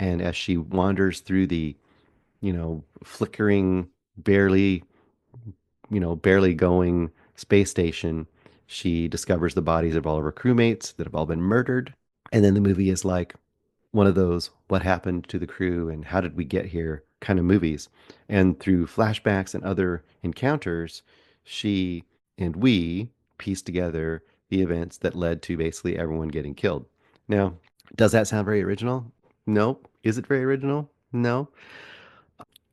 And as she wanders through the, flickering, barely, barely going space station, she discovers the bodies of all of her crewmates that have all been murdered. And then the movie is like one of those what happened to the crew and how did we get here kind of movies. And through flashbacks and other encounters, she and we piece together the events that led to basically everyone getting killed. Now, does that sound very original? No. Is it very original? No.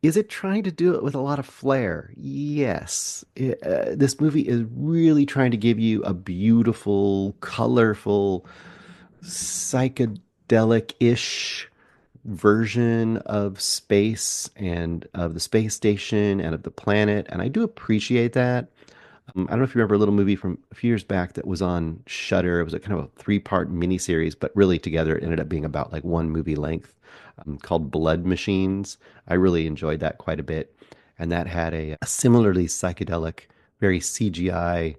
Is it trying to do it with a lot of flair? Yes. This movie is really trying to give you a beautiful, colorful, psychedelic-ish version of space and of the space station and of the planet. And I do appreciate that. I don't know if you remember a little movie from a few years back that was on Shudder. It was a kind of a three-part miniseries, but really together it ended up being about like one movie length, called Blood Machines. I really enjoyed that quite a bit. And that had a similarly psychedelic, very CGI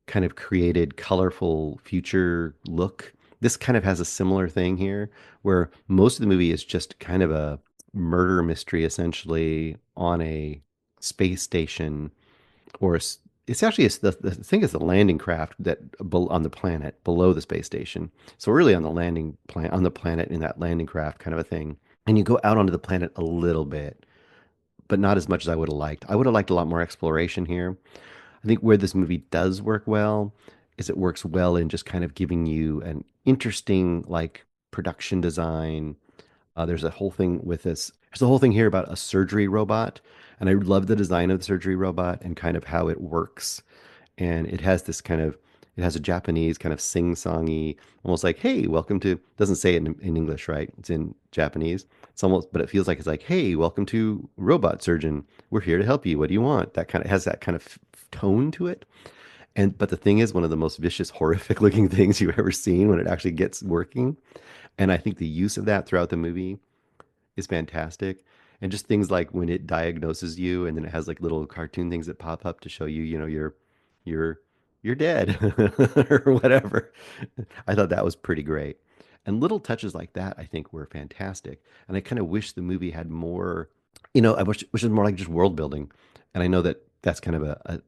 kind of created, colorful future look. This kind of has a similar thing here, where most of the movie is just kind of a murder mystery, essentially, on a space station, or it's actually the thing is the landing craft that on the planet below the space station. So really on the on the planet in that landing craft kind of a thing. And you go out onto the planet a little bit, but not as much as I would have liked. I would have liked a lot more exploration here. I think where this movie does work well is it works well in just kind of giving you an interesting like production design. There's a whole thing with this. There's a whole thing here about a surgery robot, and I love the design of the surgery robot and kind of how it works. And it has this kind of it has a Japanese kind of sing-songy, almost like, "Hey, welcome to." Doesn't say it in English, right? It's in Japanese. It's almost, but it feels like it's like, "Hey, welcome to Robot Surgeon. We're here to help you. What do you want?" That kind of has that kind of tone to it. And but the thing is, one of the most vicious, horrific looking things you've ever seen when it actually gets working. And I think the use of that throughout the movie is fantastic. And just things like when it diagnoses you, and then it has like little cartoon things that pop up to show you, you're you're dead or whatever. I thought that was pretty great. And little touches like that, I think, were fantastic. And I kind of wish the movie had more, I wish it was more like just world building. And I know that that's kind of a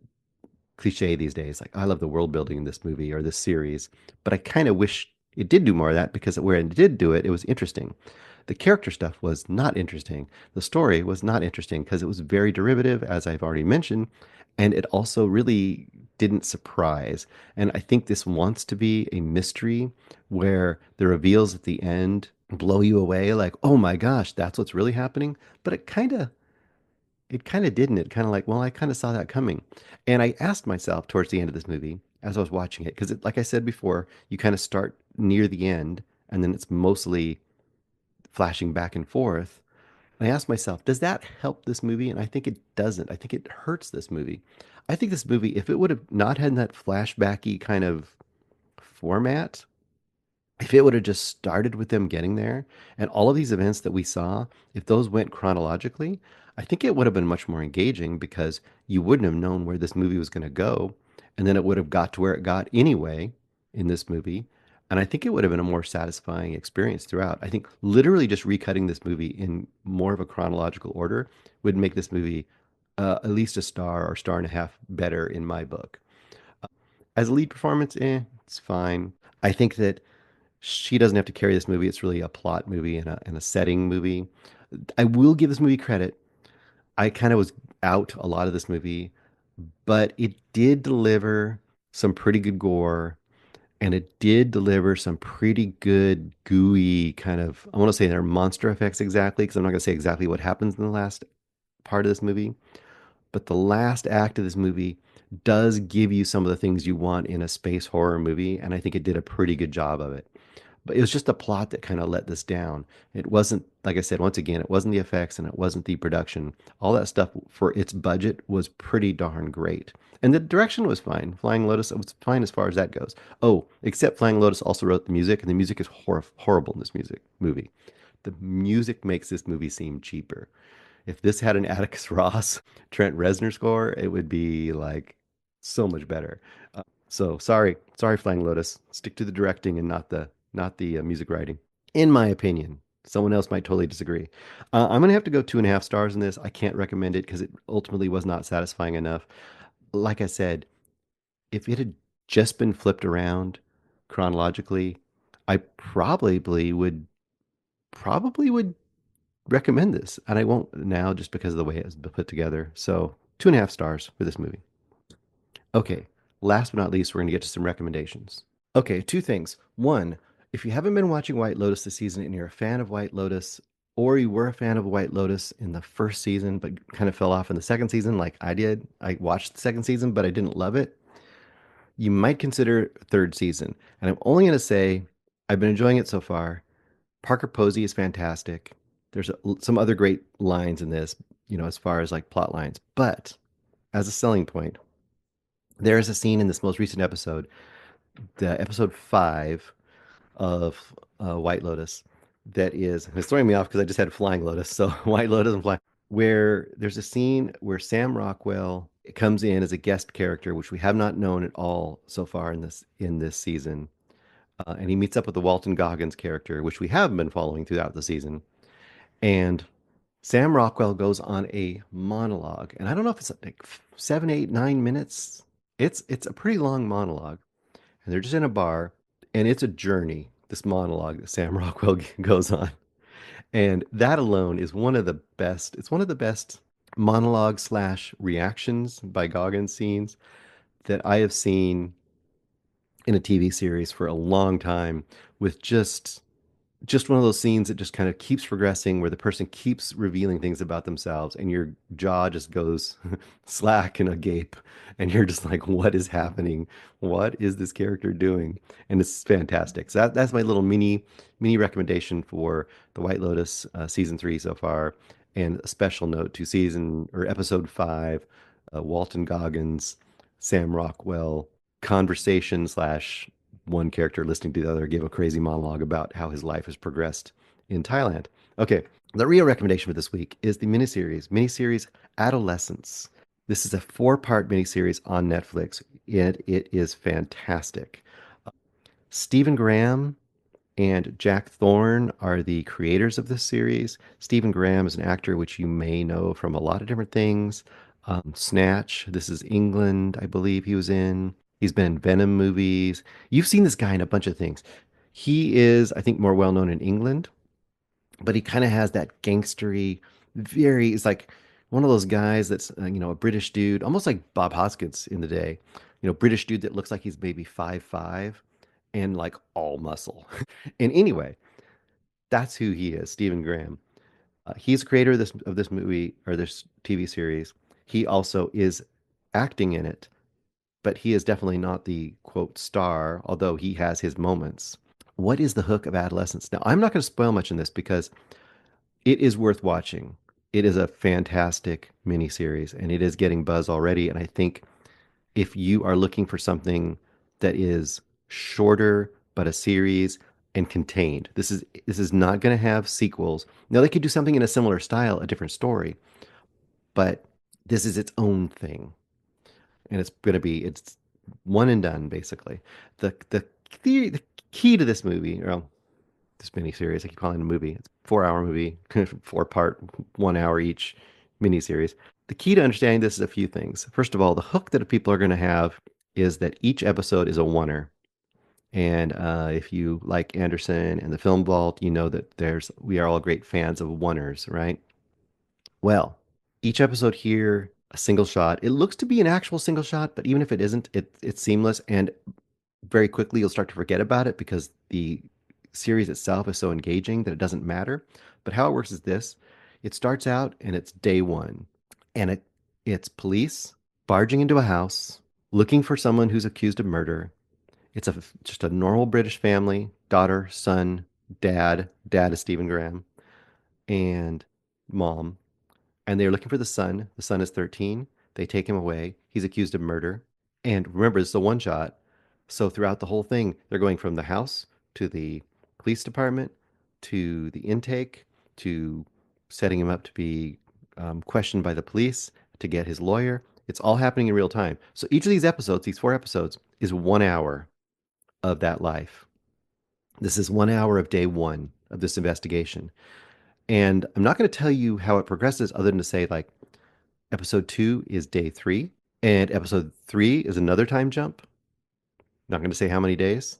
cliche these days. Like, I love the world building in this movie or this series, but I kind of wish it did do more of that, because where it did do it, it was interesting. The character stuff was not interesting. The story was not interesting because it was very derivative, as I've already mentioned, and it also really didn't surprise. And I think this wants to be a mystery where the reveals at the end blow you away, like, oh my gosh, that's what's really happening. But it kind of didn't. It kind of like, well, I kind of saw that coming. And I asked myself towards the end of this movie as I was watching it, because like I said before, you kind of start near the end and then it's mostly flashing back and forth. And I asked myself, does that help this movie? And I think it doesn't. I think it hurts this movie. I think this movie, if it would have not had that flashbacky kind of format, if it would have just started with them getting there and all of these events that we saw, if those went chronologically, I think it would have been much more engaging, because you wouldn't have known where this movie was going to go. And then it would have got to where it got anyway in this movie. And I think it would have been a more satisfying experience throughout. I think literally just recutting this movie in more of a chronological order would make this movie at least a star or star and a half better in my book. As a lead performance, it's fine. I think that she doesn't have to carry this movie. It's really a plot movie and a setting movie. I will give this movie credit. I kind of was out a lot of this movie, but it did deliver some pretty good gore, and it did deliver some pretty good gooey kind of, I want to say they're monster effects exactly, because I'm not going to say exactly what happens in the last part of this movie. but the last act of this movie does give you some of the things you want in a space horror movie, and I think it did a pretty good job of it. But it was just the plot that kind of let this down. It wasn't, like I said, once again, it wasn't the effects and it wasn't the production. All that stuff for its budget was pretty darn great. And the direction was fine. Flying Lotus was fine as far as that goes. Oh, except Flying Lotus also wrote the music, and the music is horrible in this movie. The music makes this movie seem cheaper. If this had an Atticus Ross, Trent Reznor score, it would be like so much better. So sorry, Flying Lotus. Stick to the directing and not the music writing, in my opinion. Someone else might totally disagree. I'm gonna have to go 2.5 stars in this. I can't recommend it because it ultimately was not satisfying enough. Like I said, if it had just been flipped around chronologically, I probably would recommend this, and I won't now just because of the way it was put together. So 2.5 stars for this movie. Okay, last but not least, we're going to get to some recommendations. Okay, two things. One, if you haven't been watching White Lotus this season and you're a fan of White Lotus, or you were a fan of White Lotus in the first season but kind of fell off in the second season, like I did, I watched the second season but I didn't love it, you might consider third season. And I'm only going to say I've been enjoying it so far. Parker Posey is fantastic. There's some other great lines in this, as far as like plot lines. But as a selling point, there is a scene in this most recent episode, the episode 5 of White Lotus, that is, it's throwing me off because I just had Flying Lotus. So White Lotus and Flying, where there's a scene where Sam Rockwell comes in as a guest character, which we have not known at all so far in this season. And he meets up with the Walton Goggins character, which we have been following throughout the season. And Sam Rockwell goes on a monologue, and I don't know if it's like 7, 8, 9 minutes. It's a pretty long monologue, and they're just in a bar, and it's a journey. This monologue that Sam Rockwell goes on, and that alone is one of the best. It's one of the best monologue slash reactions by Goggins scenes that I have seen in a TV series for a long time, with just one of those scenes that just kind of keeps progressing, where the person keeps revealing things about themselves and your jaw just goes slack and agape, and you're just like, what is happening? What is this character doing? And it's fantastic. So that's my little mini recommendation for the White Lotus season 3 so far, and a special note to season or episode 5, Walton Goggins, Sam Rockwell conversation slash one character listening to the other give a crazy monologue about how his life has progressed in Thailand. Okay, the real recommendation for this week is the miniseries Adolescence. This is a 4-part miniseries on Netflix. It is fantastic. Stephen Graham and Jack Thorne are the creators of this series. Stephen Graham is an actor which you may know from a lot of different things. Snatch, This Is England, I believe he was in. He's been in Venom movies. You've seen this guy in a bunch of things. He is, I think, more well known in England, but he kind of has that gangstery, he's like one of those guys that's, a British dude, almost like Bob Hoskins in the day. British dude that looks like he's maybe 5'5" and like all muscle. And anyway, that's who he is, Stephen Graham. He's the creator of this movie or this TV series. He also is acting in it, but he is definitely not the quote star, although he has his moments. What is the hook of Adolescence? Now, I'm not going to spoil much in this because it is worth watching. It is a fantastic miniseries, and it is getting buzz already. And I think if you are looking for something that is shorter but a series and contained, this is not going to have sequels. Now, they could do something in a similar style, a different story, but this is its own thing, and it's one and done basically. The key to this movie, or this miniseries, I keep calling it a movie. It's a 4-hour movie, 4-part, 1 hour each miniseries. The key to understanding this is a few things. First of all, the hook that people are going to have is that each episode is a oneer. And if you like Anderson and the Film Vault, you know that we are all great fans of oneers, right? Well, each episode here, a single shot. It looks to be an actual single shot, but even if it isn't, it's seamless, and very quickly you'll start to forget about it because the series itself is so engaging that it doesn't matter. But how it works is this: it starts out and it's day one, and It's police barging into a house, looking for someone who's accused of murder. It's just a normal British family, daughter, son, dad. Dad is Stephen Graham, and mom. And they're looking for the son. The son is 13. They take him away. He's accused of murder. And remember, it's a one shot. So throughout the whole thing, they're going from the house to the police department to the intake to setting him up to be questioned by the police to get his lawyer. It's all happening in real time. So each of these episodes, these 4 episodes, is 1 hour of that life. This is 1 hour of day one of this investigation. And I'm not going to tell you how it progresses other than to say, like, episode 2 is day 3, and episode 3 is another time jump. Not going to say how many days.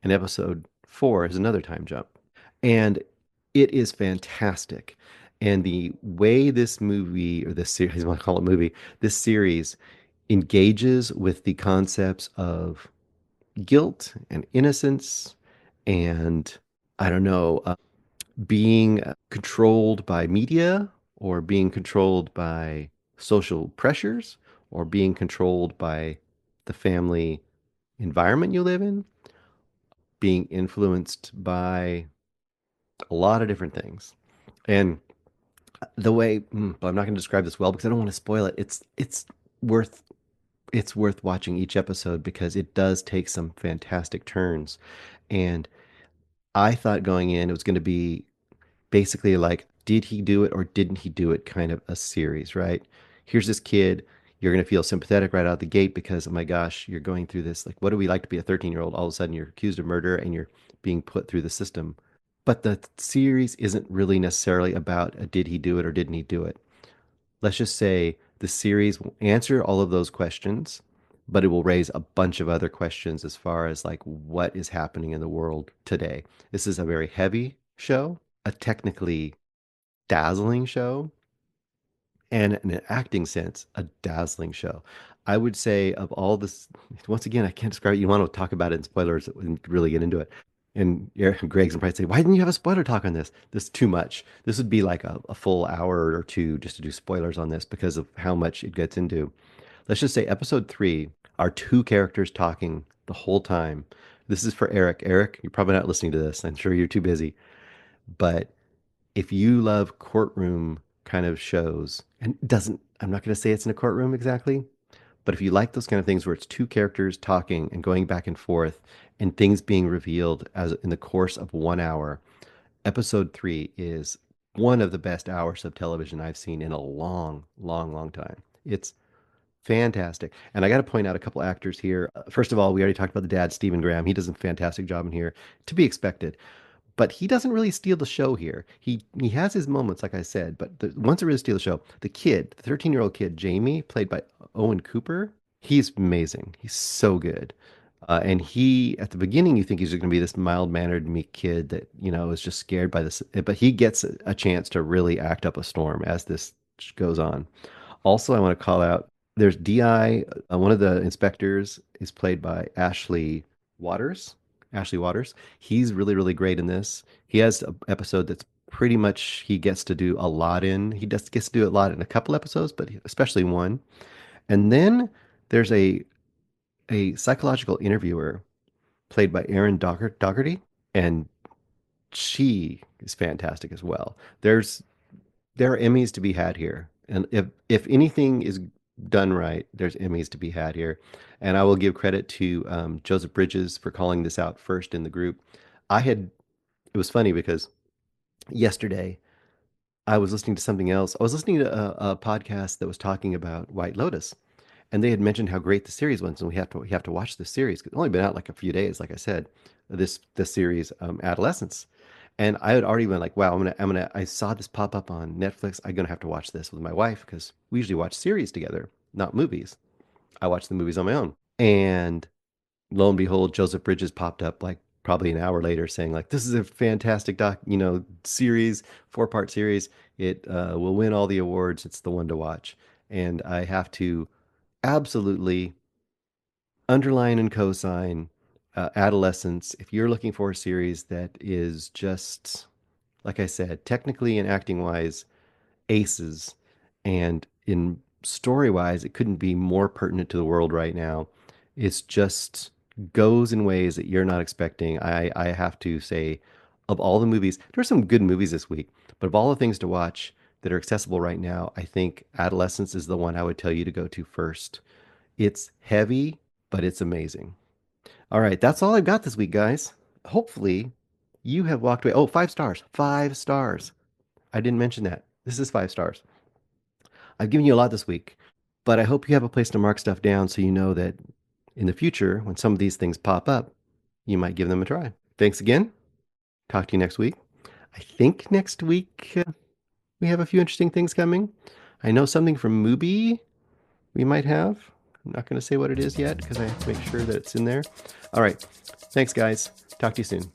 And episode 4 is another time jump. And it is fantastic. And the way this movie, or this series, I want to call it movie, this series engages with the concepts of guilt and innocence and, I don't know, being controlled by media or being controlled by social pressures or being controlled by the family environment you live in, being influenced by a lot of different things. And the way, but I'm not going to describe this well because I don't want to spoil it. Worth it's worth watching each episode because it does take some fantastic turns. And I thought going in it was going to be basically like, did he do it or didn't he do it kind of a series, right? Here's this kid. You're going to feel sympathetic right out the gate because, oh my gosh, you're going through this. Like, what do we like to be a 13-year-old? All of a sudden, you're accused of murder and you're being put through the system. But the series isn't really necessarily about a did he do it or didn't he do it. Let's just say the series will answer all of those questions, but it will raise a bunch of other questions as far as like what is happening in the world today. This is a very heavy show, a technically dazzling show, and in an acting sense, a dazzling show. I would say of all this, once again, I can't describe it. You want to talk about it in spoilers and really get into it. And Greg's and probably say, why didn't you have a spoiler talk on this? This is too much. This would be like a full hour or two just to do spoilers on this because of how much it gets into. Let's just say episode 3 are two characters talking the whole time. This is for Eric. Eric, you're probably not listening to this. I'm sure you're too busy. But if you love courtroom kind of shows, and I'm not going to say it's in a courtroom exactly, but if you like those kind of things where it's two characters talking and going back and forth and things being revealed as in the course of 1 hour, episode 3 is one of the best hours of television I've seen in a long, long, long time. It's fantastic. And I got to point out a couple actors here. First of all, we already talked about the dad, Stephen Graham. He does a fantastic job in here, to be expected. But he doesn't really steal the show here. He has his moments, like I said, but the ones that really steal the show, the kid, the 13-year-old kid, Jamie, played by Owen Cooper, he's amazing. He's so good. And he, at the beginning, you think he's going to be this mild-mannered, meek kid that, is just scared by this. But he gets a chance to really act up a storm as this goes on. Also, I want to call out, there's DI, one of the inspectors is played by Waters. Ashley Waters. He's really, really great in this. He has an episode that's pretty much he gets to do a lot in. He gets to do a lot in a couple episodes, but especially one. And then there's a psychological interviewer played by Erin Dougherty, and she is fantastic as well. There are Emmys to be had here, and if anything is done right, there's Emmys to be had here. And I will give credit to Joseph Bridges for calling this out first in the group. It was funny because yesterday I was listening to something else. I was listening to a podcast that was talking about White Lotus, and they had mentioned how great the series was, and we have to watch this series. It's only been out like a few days, like I said, this series, Adolescence. And I had already been like, wow, I saw this pop up on Netflix. I'm going to have to watch this with my wife because we usually watch series together, not movies. I watch the movies on my own. And lo and behold, Joseph Bridges popped up like probably an hour later saying like, this is a fantastic series, 4-part series. It will win all the awards. It's the one to watch. And I have to absolutely underline and cosign Adolescence. If you're looking for a series that is just, like I said, technically and acting wise, aces, and in story-wise, it couldn't be more pertinent to the world right now. It's just goes in ways that you're not expecting. I have to say, of all the movies, there are some good movies this week, but of all the things to watch that are accessible right now, I think Adolescence is the one I would tell you to go to first. It's heavy, but it's amazing. All right, that's all I've got this week, guys. Hopefully, you have walked away. Oh, 5 stars. 5 stars. I didn't mention that. This is 5 stars. I've given you a lot this week, but I hope you have a place to mark stuff down so you know that in the future, when some of these things pop up, you might give them a try. Thanks again. Talk to you next week. I think next week we have a few interesting things coming. I know something from Mubi we might have. I'm not going to say what it is yet because I have to make sure that it's in there. All right. Thanks, guys. Talk to you soon.